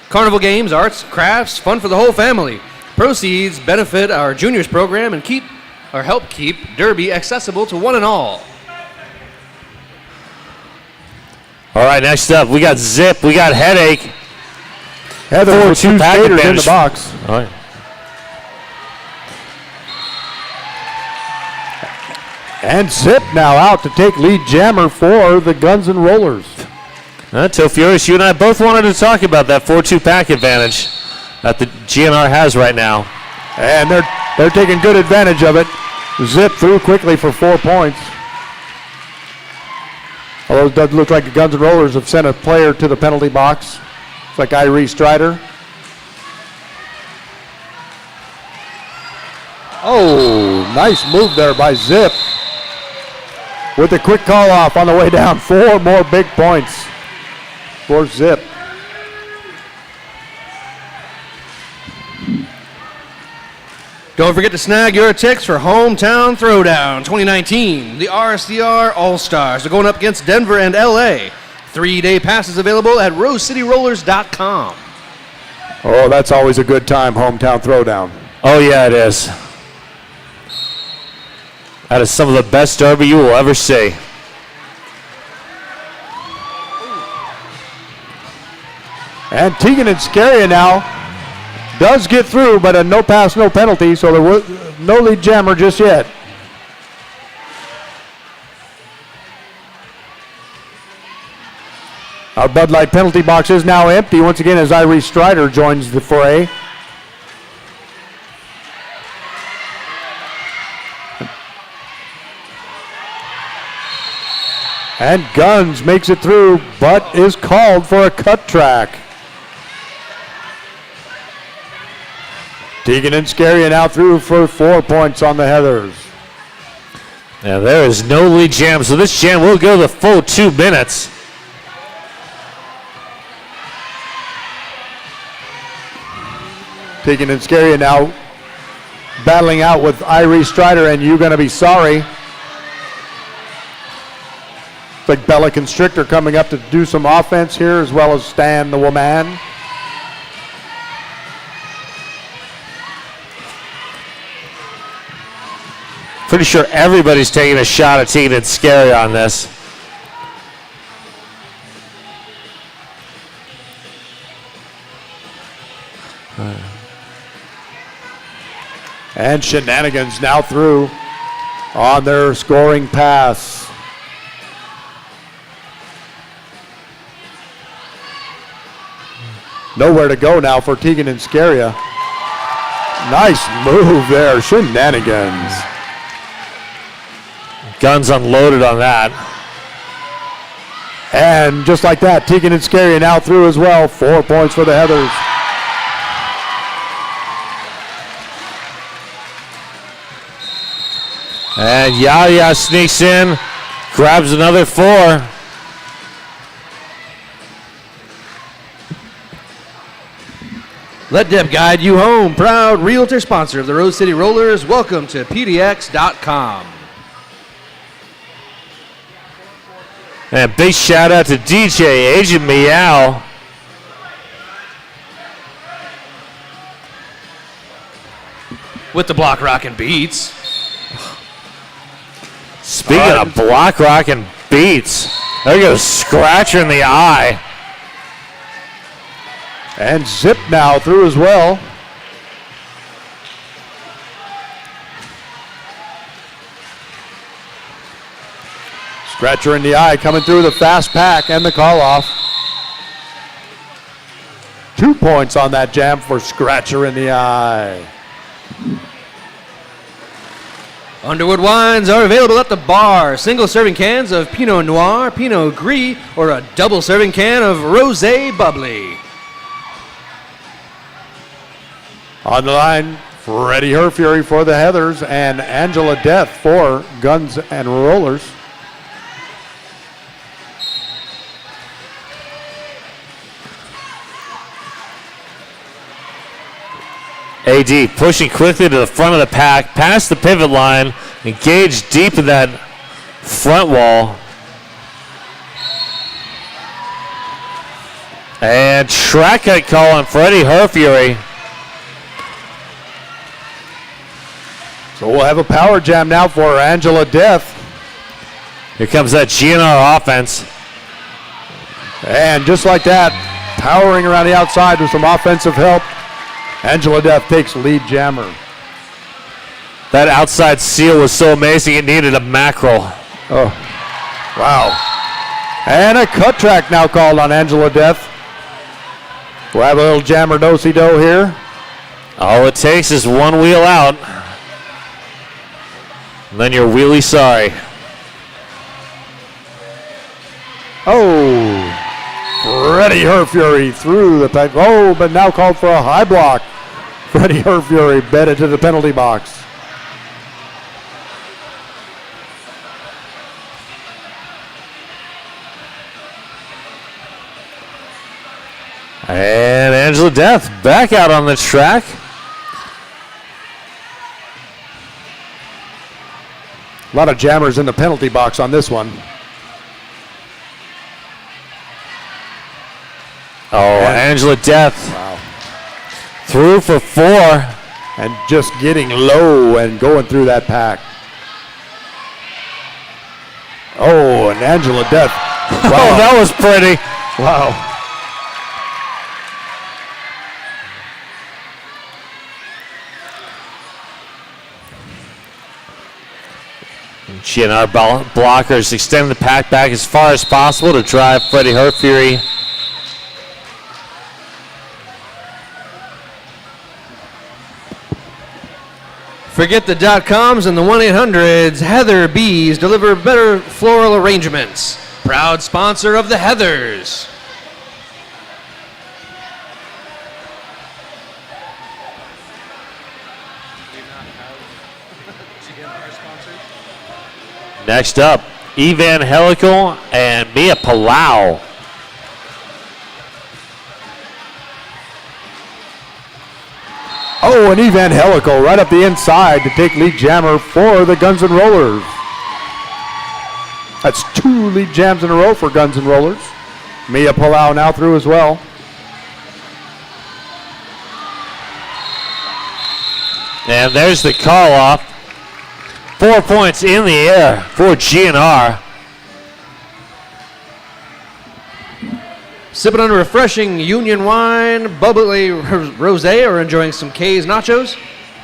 Carnival games, arts, crafts, fun for the whole family. Proceeds benefit our juniors program and help keep Derby accessible to one and all. All right, next up, we got Zip, we got Headache. Heather with two skaters in the box. All right. And Zip now out to take lead jammer for the Guns N' Rollers. Tofurious, you and I both wanted to talk about that 4-2 pack advantage that the GNR has right now. And they're taking good advantage of it. Zip through quickly for 4 points. Although it does look like the Guns N' Rollers have sent a player to the penalty box. It's like Irie Strider. Oh, nice move there by Zip. With a quick call off on the way down. 4 more big points for Zip. Don't forget to snag your tickets for Hometown Throwdown 2019. The RCR All-Stars are going up against Denver and LA. 3-day passes available at rosecityrollers.com. Oh, that's always a good time, Hometown Throwdown. Oh, yeah, it is. That is some of the best Derby you will ever see. And Tegan and Scaria now does get through, but a no pass, no penalty, so there was no lead jammer just yet. Our Bud Light penalty box is now empty once again as Irie Strider joins the fray. And Guns makes it through, but is called for a cut track. Tegan and Scaria now through for 4 points on the Heathers. Now there is no lead jam, so this jam will go the full 2 minutes. Tegan and Scaria now battling out with Irie Strider and You Gonna Be Sorry. It's like Bella Constrictor coming up to do some offense here as well as Stan the Woman. Pretty sure everybody's taking a shot at Tegan and Scaria on this. And Shenanigans now through on their scoring pass. Nowhere to go now for Tegan and Scaria. Nice move there, Shenanigans. Guns unloaded on that. And just like that, Tegan and Scaria now through as well. 4 points for the Heathers. And Yaya sneaks in, grabs another 4. Let Deb guide you home. Proud realtor sponsor of the Rose City Rollers. Welcome to PDX.com. And big shout out to DJ Agent Meow. With the block rockin' beats. Speaking of block rock and beats, there goes Scratcher in the eye. And Zip now through as well. Scratcher in the eye coming through the fast pack and the call off. 2 points on that jam for Scratcher in the eye. Underwood wines are available at the bar. Single serving cans of Pinot Noir, Pinot Gris, or a double serving can of Rosé Bubbly. On the line, Freddie Herfury for the Heathers and Angela Death for Guns and Rollers. AD pushing quickly to the front of the pack, past the pivot line, engaged deep in that front wall. And track cut call on Freddie Herfury. So we'll have a power jam now for Angela Death. Here comes that GNR offense. And just like that, powering around the outside with some offensive help, Angela Death takes lead jammer. That outside seal was so amazing it needed a mackerel. Oh, wow. And a cut track now called on Angela Death. We'll have a little jammer do-si-do here. All it takes is one wheel out. And then you're really sorry. Oh, Freddie Herfury through the tight. Oh, but now called for a high block. Freddie Herfury bedded to the penalty box. And Angela Death back out on the track. A lot of jammers in the penalty box on this one. Oh, Angela Death. Wow. Through for 4. And just getting low and going through that pack. Oh, and Angela Death. Wow. Oh, that was pretty. Wow. GNR blockers extend the pack back as far as possible to drive Freddie Herfury. Forget the .coms and the 1-800s. Heather Bees deliver better floral arrangements. Proud sponsor of the Heathers. Next up, Evangelical and Mia Palau. Oh, and Evangelical right up the inside to take lead jammer for the Guns N' Rollers. That's 2 lead jams in a row for Guns N' Rollers. Mia Palau now through as well. And there's the call off. 4 points in the air for GNR. Sipping on a refreshing Union wine, bubbly rosé, or enjoying some K's nachos?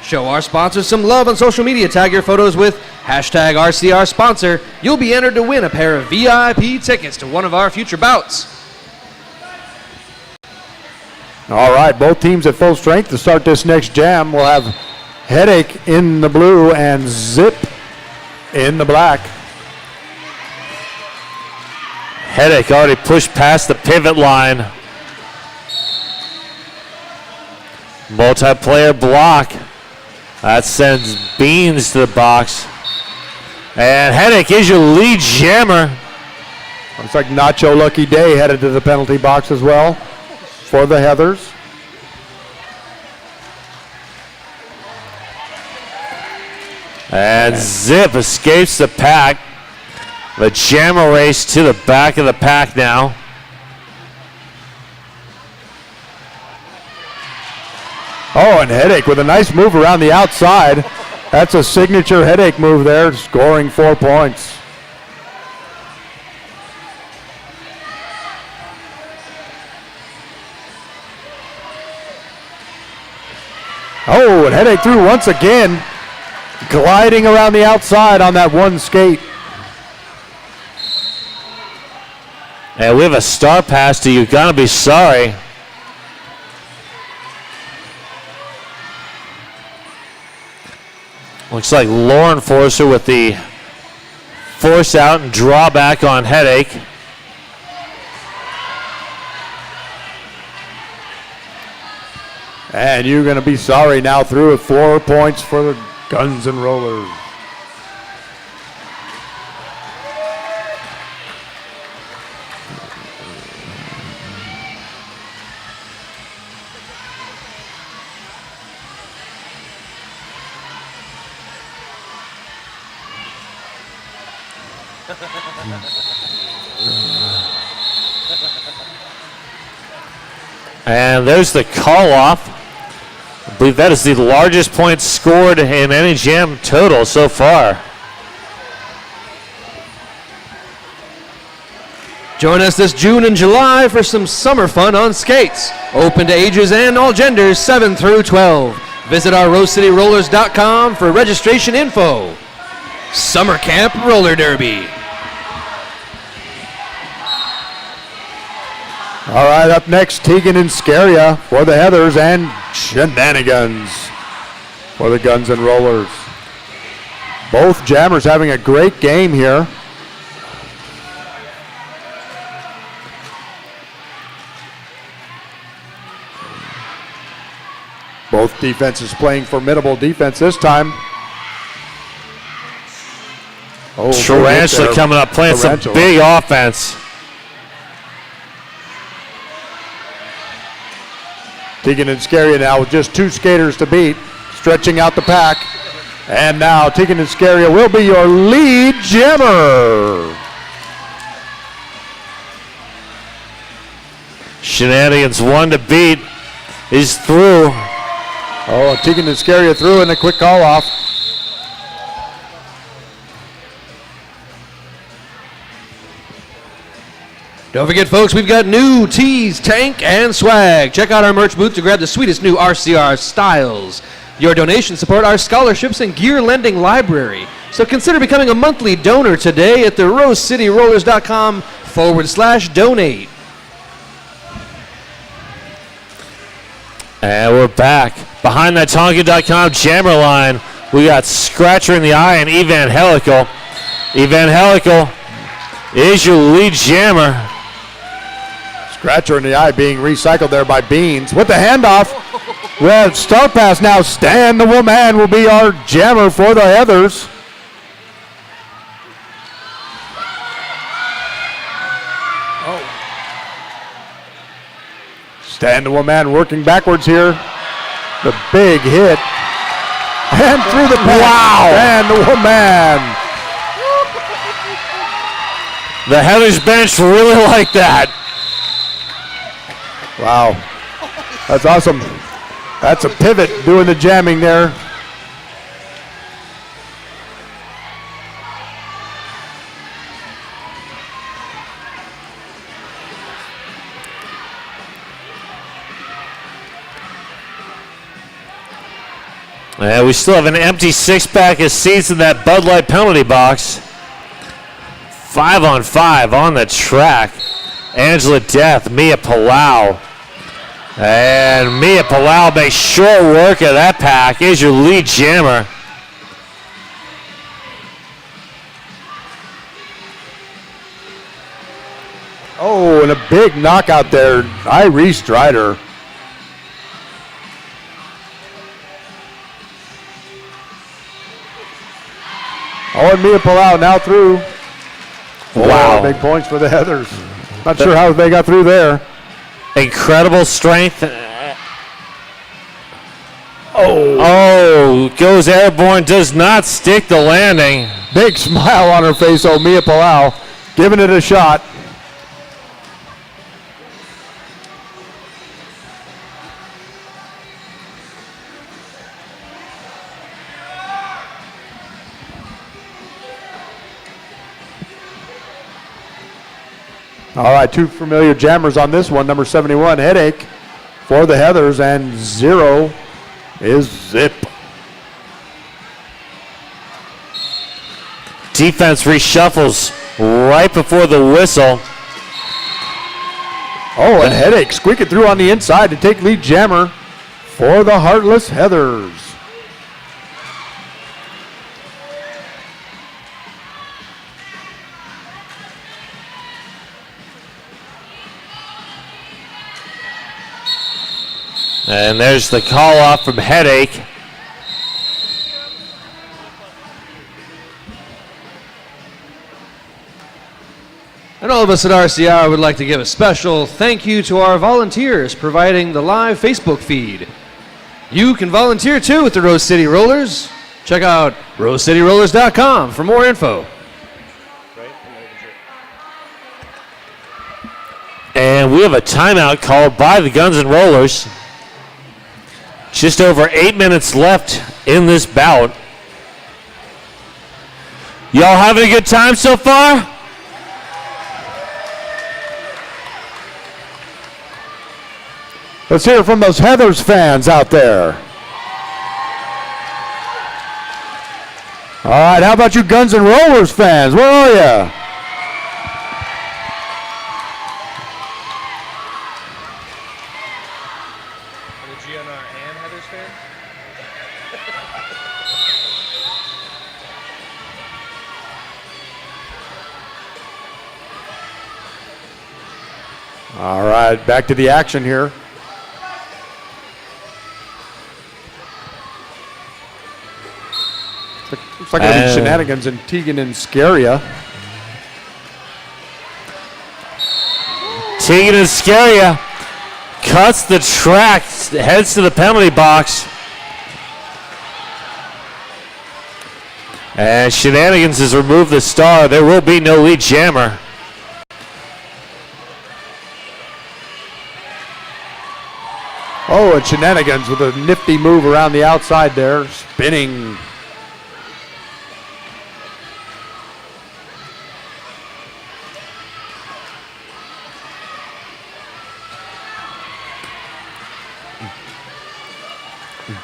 Show our sponsors some love on social media. Tag your photos with hashtag RCR sponsor. You'll be entered to win a pair of VIP tickets to one of our future bouts. All right, both teams at full strength to start this next jam. We'll have Headache in the blue and Zip in the black. Headache already pushed past the pivot line. Multiplayer block. That sends Beans to the box. And Headache is your lead jammer. Looks like Nacho Lucky Day headed to the penalty box as well for the Heathers. And Zip escapes the pack. The jammer race to the back of the pack now. Oh, and Headache with a nice move around the outside. That's a signature Headache move there, scoring 4 points. Oh, and Headache through once again, gliding around the outside on that one skate. And we have a star pass to You Gotta Be Sorry. Looks like Lauren Forcer with the force out and drawback on Headache. And You're Gonna Be Sorry now through with 4 points for the Guns and Rollers. And there's the call off. I believe that is the largest points scored in any jam total so far. Join us this June and July for some summer fun on skates. Open to ages and all genders 7 through 12. Visit our RoseCityRollers.com for registration info. Summer Camp Roller Derby. All right, up next, Tegan and Scaria for the Heathers and Shenanigans for the Guns and Rollers. Both jammers having a great game here. Both defenses playing formidable defense this time. Oh, Tarantula coming up, playing some big offense. Tegan and Scaria now with just 2 skaters to beat, stretching out the pack. And now Tegan and Scaria will be your lead jammer. Shenanigans 1 to beat is through. Oh, Tegan and Scaria through and a quick call off. Don't forget, folks, we've got new tees, tank, and swag. Check out our merch booth to grab the sweetest new RCR styles. Your donations support our scholarships and gear lending library. So consider becoming a monthly donor today at the RoseCityRollers.com/donate. And we're back. Behind that Tonka.com jammer line, we got Scratcher in the Eye and Evangelical. Evangelical is your lead jammer. Scratcher in the Eye being recycled there by Beans. With the handoff, well, star pass now. Stan the Woman will be our jammer for the Heathers. Stan the Woman working backwards here. The big hit. And through the pass. Wow. Stan the Woman. The Heathers bench really like that. Wow. That's awesome. That's a pivot doing the jamming there. And we still have an empty 6-pack of seats in that Bud Light penalty box. 5 on 5 on the track. Angela Death, Mia Palau. And Mia Palau makes short work of that pack. Is your lead jammer. Oh, and a big knockout there. Irie Strider. Oh, and Mia Palau now through. Wow. Big points for the Heathers. Not sure how they got through there. Incredible strength. Oh, goes airborne, does not stick the landing. Big smile on her face, oh, Mia Palau, giving it a shot. All right, 2 familiar jammers on this one. Number 71, Headache for the Heathers, and 0 is Zip. Defense reshuffles right before the whistle. Oh, and Headache squeaking through on the inside to take lead jammer for the Heartless Heathers. And there's the call off from Headache. And all of us at RCR would like to give a special thank you to our volunteers providing the live Facebook feed. You can volunteer too with the Rose City Rollers. Check out rosecityrollers.com for more info. And we have a timeout called by the Guns N' Rollers. Just over 8 minutes left in this bout. Y'all having a good time so far? Let's hear from those Heathers fans out there. All right, how about you Guns N' Rollers fans? Where are you? Are the GNR and Heathers fans? All right, back to the action here. Looks like there'll be shenanigans in Tegan and Scaria. Tegan and Scaria cuts the track, heads to the penalty box. And Shenanigans has removed the star. There will be no lead jammer. Oh, and Shenanigans with a nifty move around the outside there, spinning.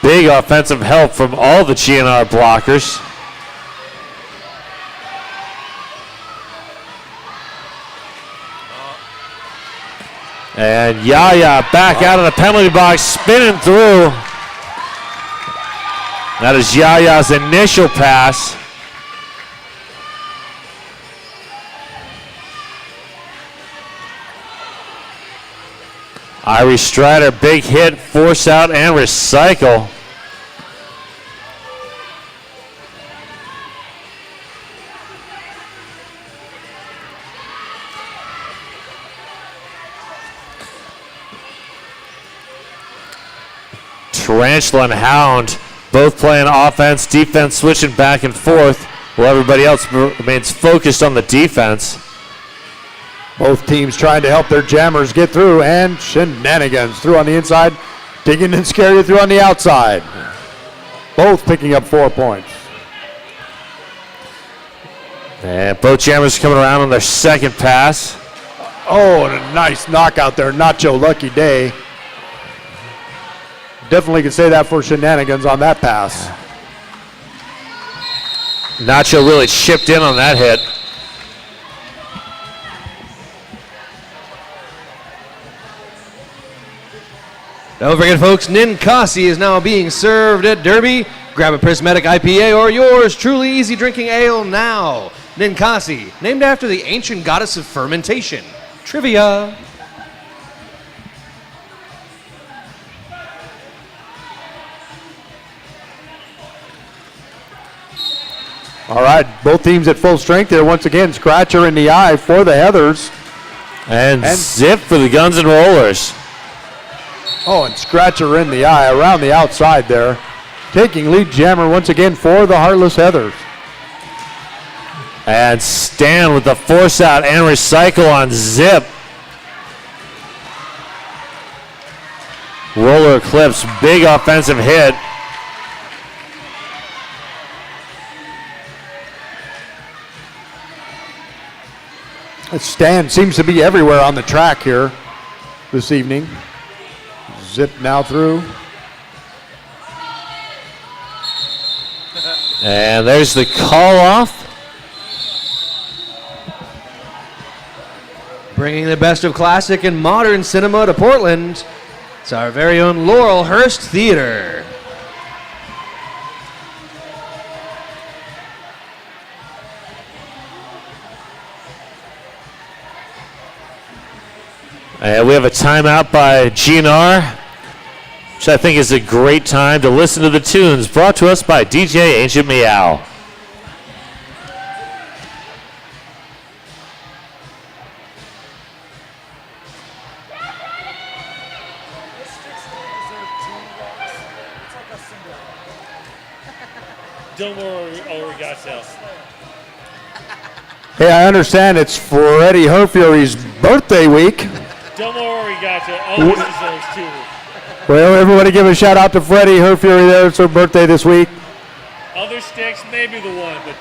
Big offensive help from all the GNR blockers. And Yaya back out of the penalty box, spinning through. That is Yaya's initial pass. Irie Strider, big hit, force out and recycle. Tarantula and Hound both playing offense, defense, switching back and forth, while everybody else remains focused on the defense. Both teams trying to help their jammers get through, and Shenanigans through on the inside, Tegan and Scaria through on the outside. Both picking up 4 points. And both jammers coming around on their second pass. Oh, and a nice knockout there, Nacho Lucky Day. Definitely can say that for Shenanigans on that pass. Nacho really chipped in on that hit. Don't forget, folks, Ninkasi is now being served at Derby. Grab a Prismatic IPA or yours truly easy drinking ale now. Ninkasi, named after the ancient goddess of fermentation. Trivia. All right, both teams at full strength here. Once again, scratcher in the eye for the Heathers. And zip for the Guns N' Rollers. Oh, and scratcher in the eye around the outside there. Taking lead jammer once again for the Heartless Heathers. And Stan with the force out and recycle on zip. Roller Eclipse, big offensive hit. Stan seems to be everywhere on the track here this evening. Zip now through. And there's the call off. Bringing the best of classic and modern cinema to Portland, it's our very own Laurelhurst Theater. And we have a timeout by GNR, which I think is a great time to listen to the tunes brought to us by DJ Ancient Meow. Don't worry, Origato. Hey, I understand it's Freddie Herfury's birthday week. Don't worry, Origato. Always deserves two. Well, everybody give a shout out to Freddie Herfury there. It's her birthday this week. Other sticks, maybe the one, but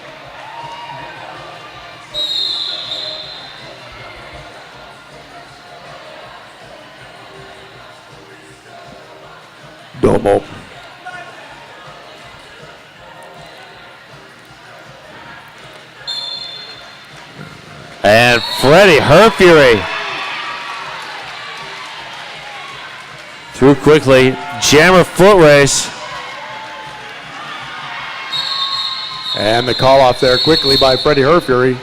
Domo. And Freddie Herfury through quickly. Jammer foot race. And the call off there quickly by Freddie Herfury.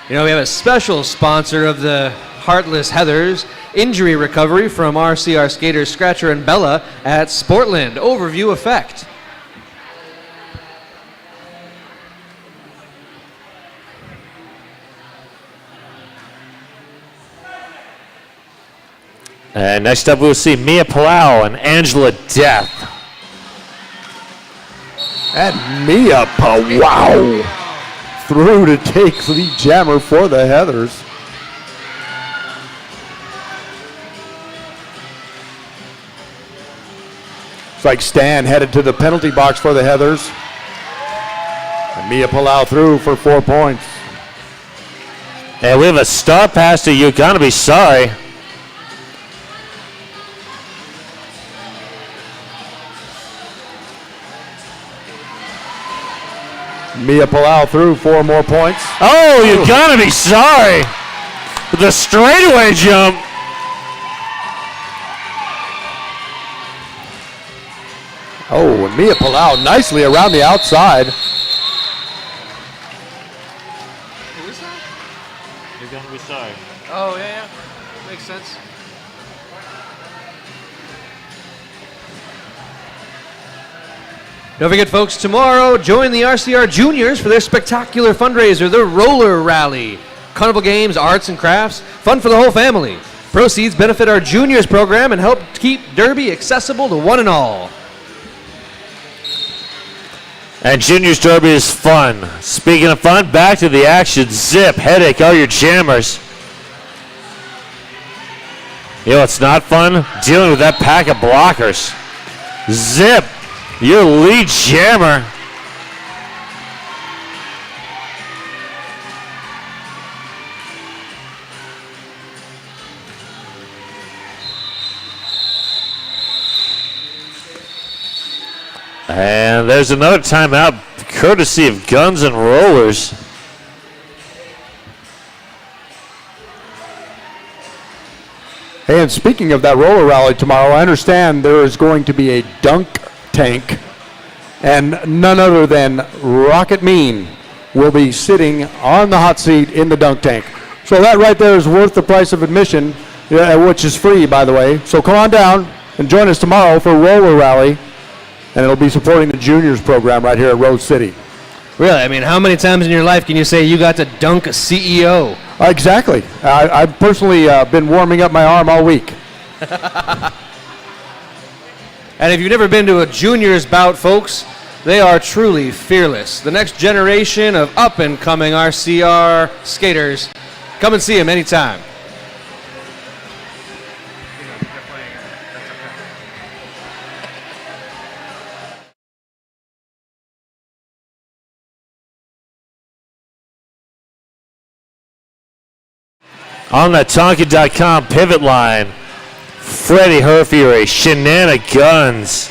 You know, we have a special sponsor of the Heartless Heathers, injury recovery from RCR skaters Scratcher and Bella at Sportland. Overview Effect. And next up we'll see Mia Palau and Angela Death. And Mia Palau through to take the jammer for the Heathers. It's like Stan headed to the penalty box for the Heathers. And Mia Palau through for 4 points. And we have a star pass to You Gonna Be Sorry. Mia Palau through 4 more points. Oh, You Gotta Be Sorry. The straightaway jump. Oh, and Mia Palau nicely around the outside. Who is that? You're Gonna Be Sorry. Oh, yeah. Makes sense. Don't forget, folks, tomorrow, join the RCR Juniors for their spectacular fundraiser, the Roller Rally. Carnival games, arts and crafts, fun for the whole family. Proceeds benefit our Juniors program and help keep Derby accessible to one and all. And Juniors Derby is fun. Speaking of fun, back to the action. Zip, headache, all your jammers. You know, it's not fun dealing with that pack of blockers. Zip, your lead jammer. And there's another timeout courtesy of Guns and Rollers. Hey, and speaking of that roller rally tomorrow, I understand there is going to be a dunk tank, and none other than Rocket Mean will be sitting on the hot seat in the dunk tank. So that right there is worth the price of admission, which is free, by the way. So come on down and join us tomorrow for Roller Rally, and it'll be supporting the juniors program right here at Rose City. Really, I mean, how many times in your life can you say you got to dunk a CEO? Exactly. I've personally been warming up my arm all week. And if you've never been to a juniors bout, folks, they are truly fearless. The next generation of up-and-coming RCR skaters. Come and see them anytime. On that Tonkin.com pivot line, Freddie Herfury, Shenanigans.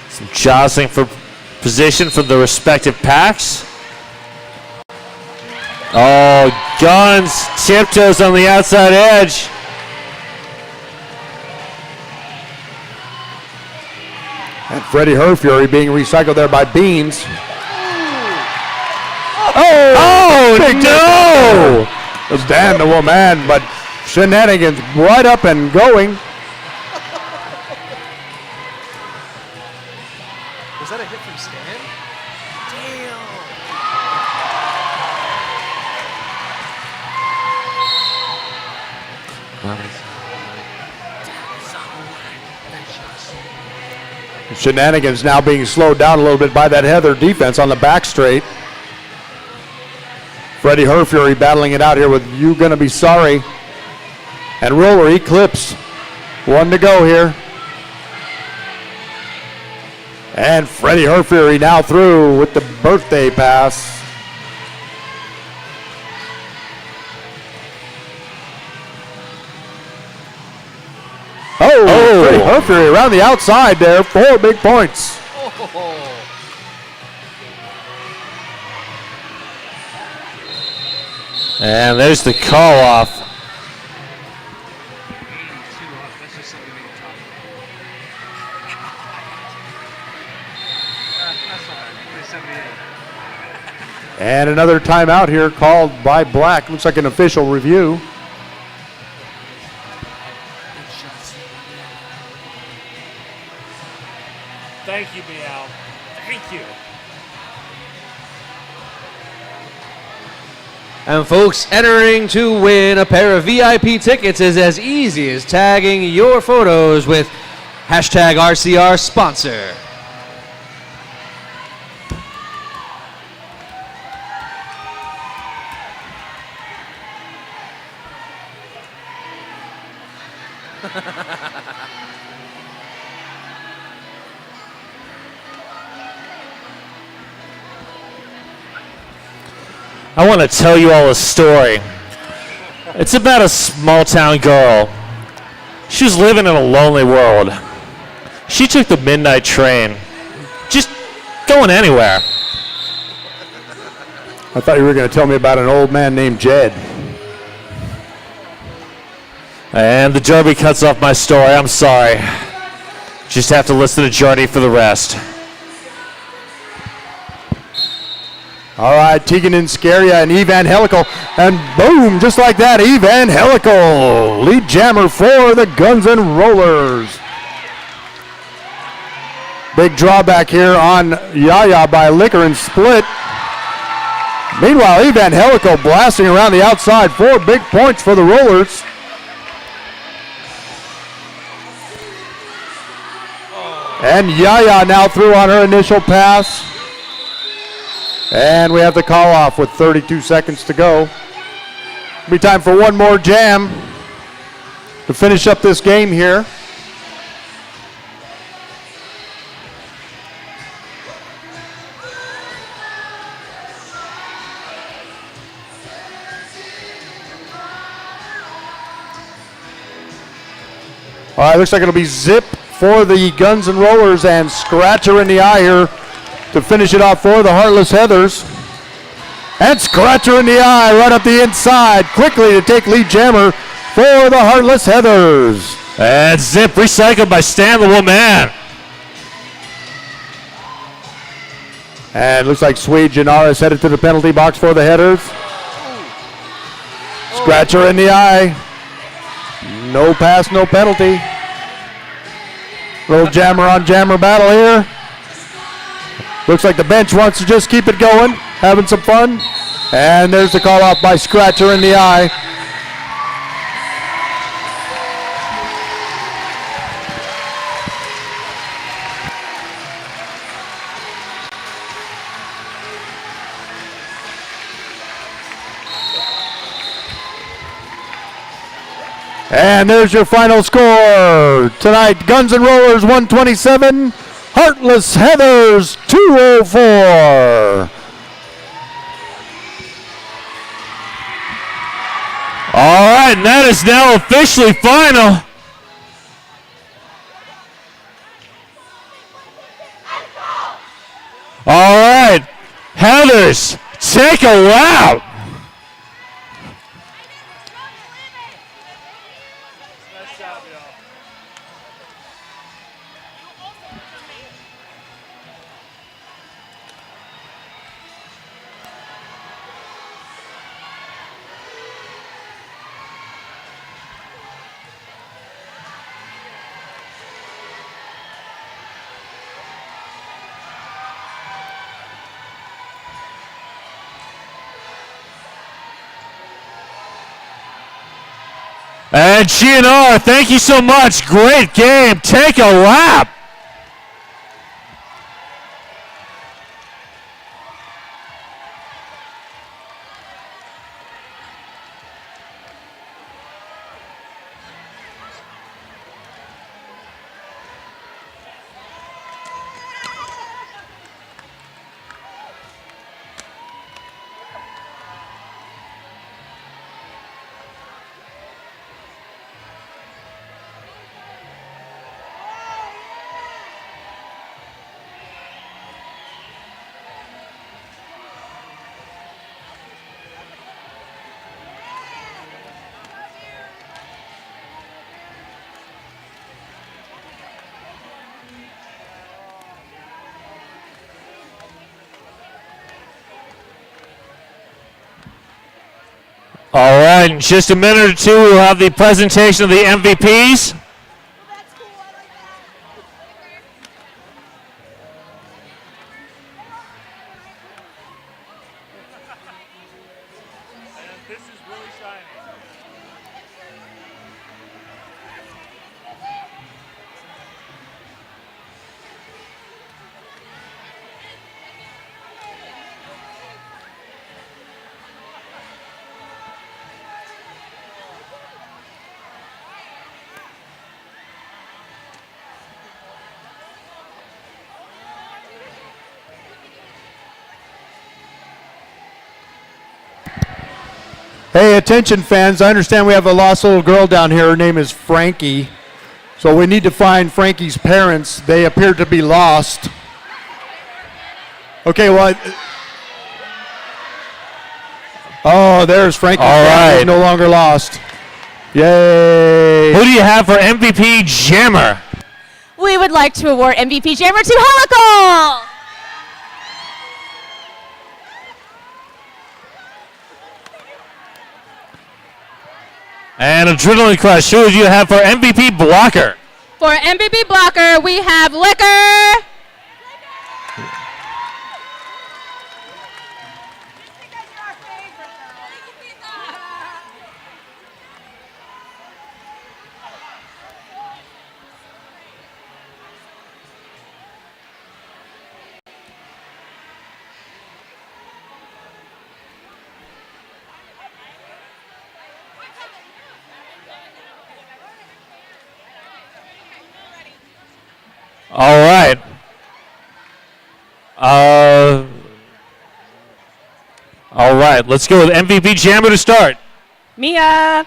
Some jostling for position from the respective packs. Oh, Guns tiptoes on the outside edge. And Freddie Herfury being recycled there by Beans. Oh, Oh, no! It was Dan the woman, but Shenanigans right up and going. Was that a hit from Stan? Damn. Shenanigans now being slowed down a little bit by that Heather defense on the back straight. Freddie Herfury battling it out here with You Gonna Be Sorry. And Roller Eclipse. One to go here. And Freddie Herfury now through with the birthday pass. Oh, Freddie Herfury around the outside there. 4 big points. And there's the call off. 82 off. That's just something we can talk about. That's not bad. 78. And another timeout here called by Black. Looks like an official review. Thank you, Meow. Thank you. And folks, entering to win a pair of VIP tickets is as easy as tagging your photos with hashtag RCR sponsor. I want to tell you all a story. It's about a small town girl. She was living in a lonely world. She took the midnight train, just going anywhere. I thought you were going to tell me about an old man named Jed. And the Derby cuts off my story. I'm sorry. Just have to listen to Journey for the rest. All right, Tegan and Scaria and Evangelical. And boom, just like that, Evangelical. Lead jammer for the Guns N' Rollers. Big drawback here on Yaya by Liquor and Split. Meanwhile, Evangelical blasting around the outside. 4 big points for the Rollers. And Yaya now through on her initial pass. And we have the call off with 32 seconds to go. It'll be time for one more jam to finish up this game here. All right, looks like it'll be Zip for the Guns N' Rollers and Scratcher in the eye here to finish it off for the Heartless Heathers. And Scratcher in the eye right up the inside quickly to take lead jammer for the Heartless Heathers. And Zip recycled by Stan the Woman. And looks like Swede Gennaro is headed to the penalty box for the Headers. Scratcher in the eye. No pass, no penalty. Little jammer on jammer battle here. Looks like the bench wants to just keep it going, having some fun. And there's the call off by Scratcher in the eye. And there's your final score. Tonight, Guns N' Rollers 127, Heartless Heathers 204. All right, and that is now officially final. Heathers, take a lap. Nice job, y'all. And GNR, thank you so much. Great game. Take a lap. All right, in just a minute or two, we'll have the presentation of the MVPs. And this is really shiny. Hey, attention fans, I understand we have a lost little girl down here. Her name is Frankie. So we need to find Frankie's parents. They appear to be lost. Okay, well. Oh, there's Frankie. All right. He's no longer lost. Yay. Who do you have for MVP Jammer? We would like to award MVP Jammer to Helical. And Adrenaline Crush, who do you have for MVP Blocker? For MVP Blocker, we have Liquor. All right. All right, let's go with MVP Jammer to start. Mia.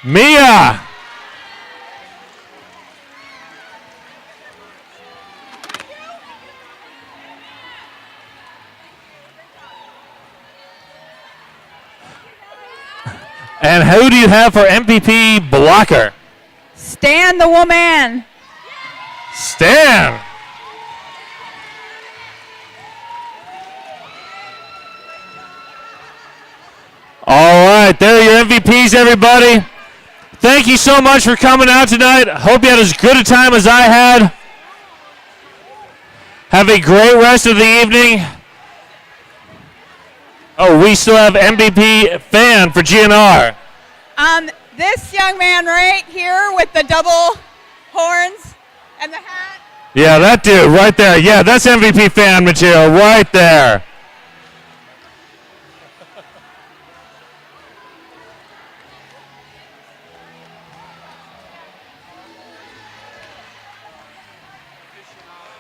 Mia. And who do you have for MVP Blocker? Stan the Woman. Stan. All right, there are your MVPs, everybody. Thank you so much for coming out tonight. Hope you had as good a time as I had. Have a great rest of the evening. Oh, we still have MVP fan for GNR. This young man right here with the double horns and the hat. Yeah, that dude right there. Yeah, that's MVP fan material right there.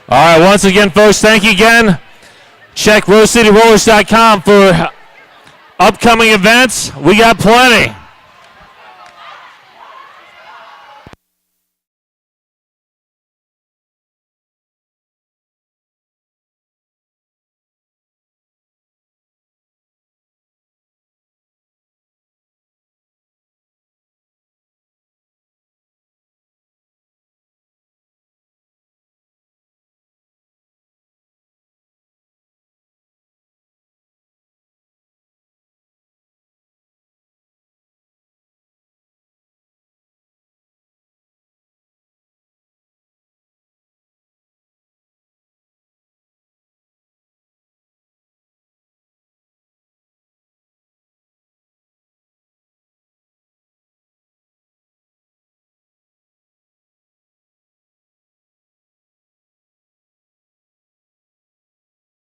All right, once again, folks, thank you again. Check RoseCityRollers.com for upcoming events. We got plenty.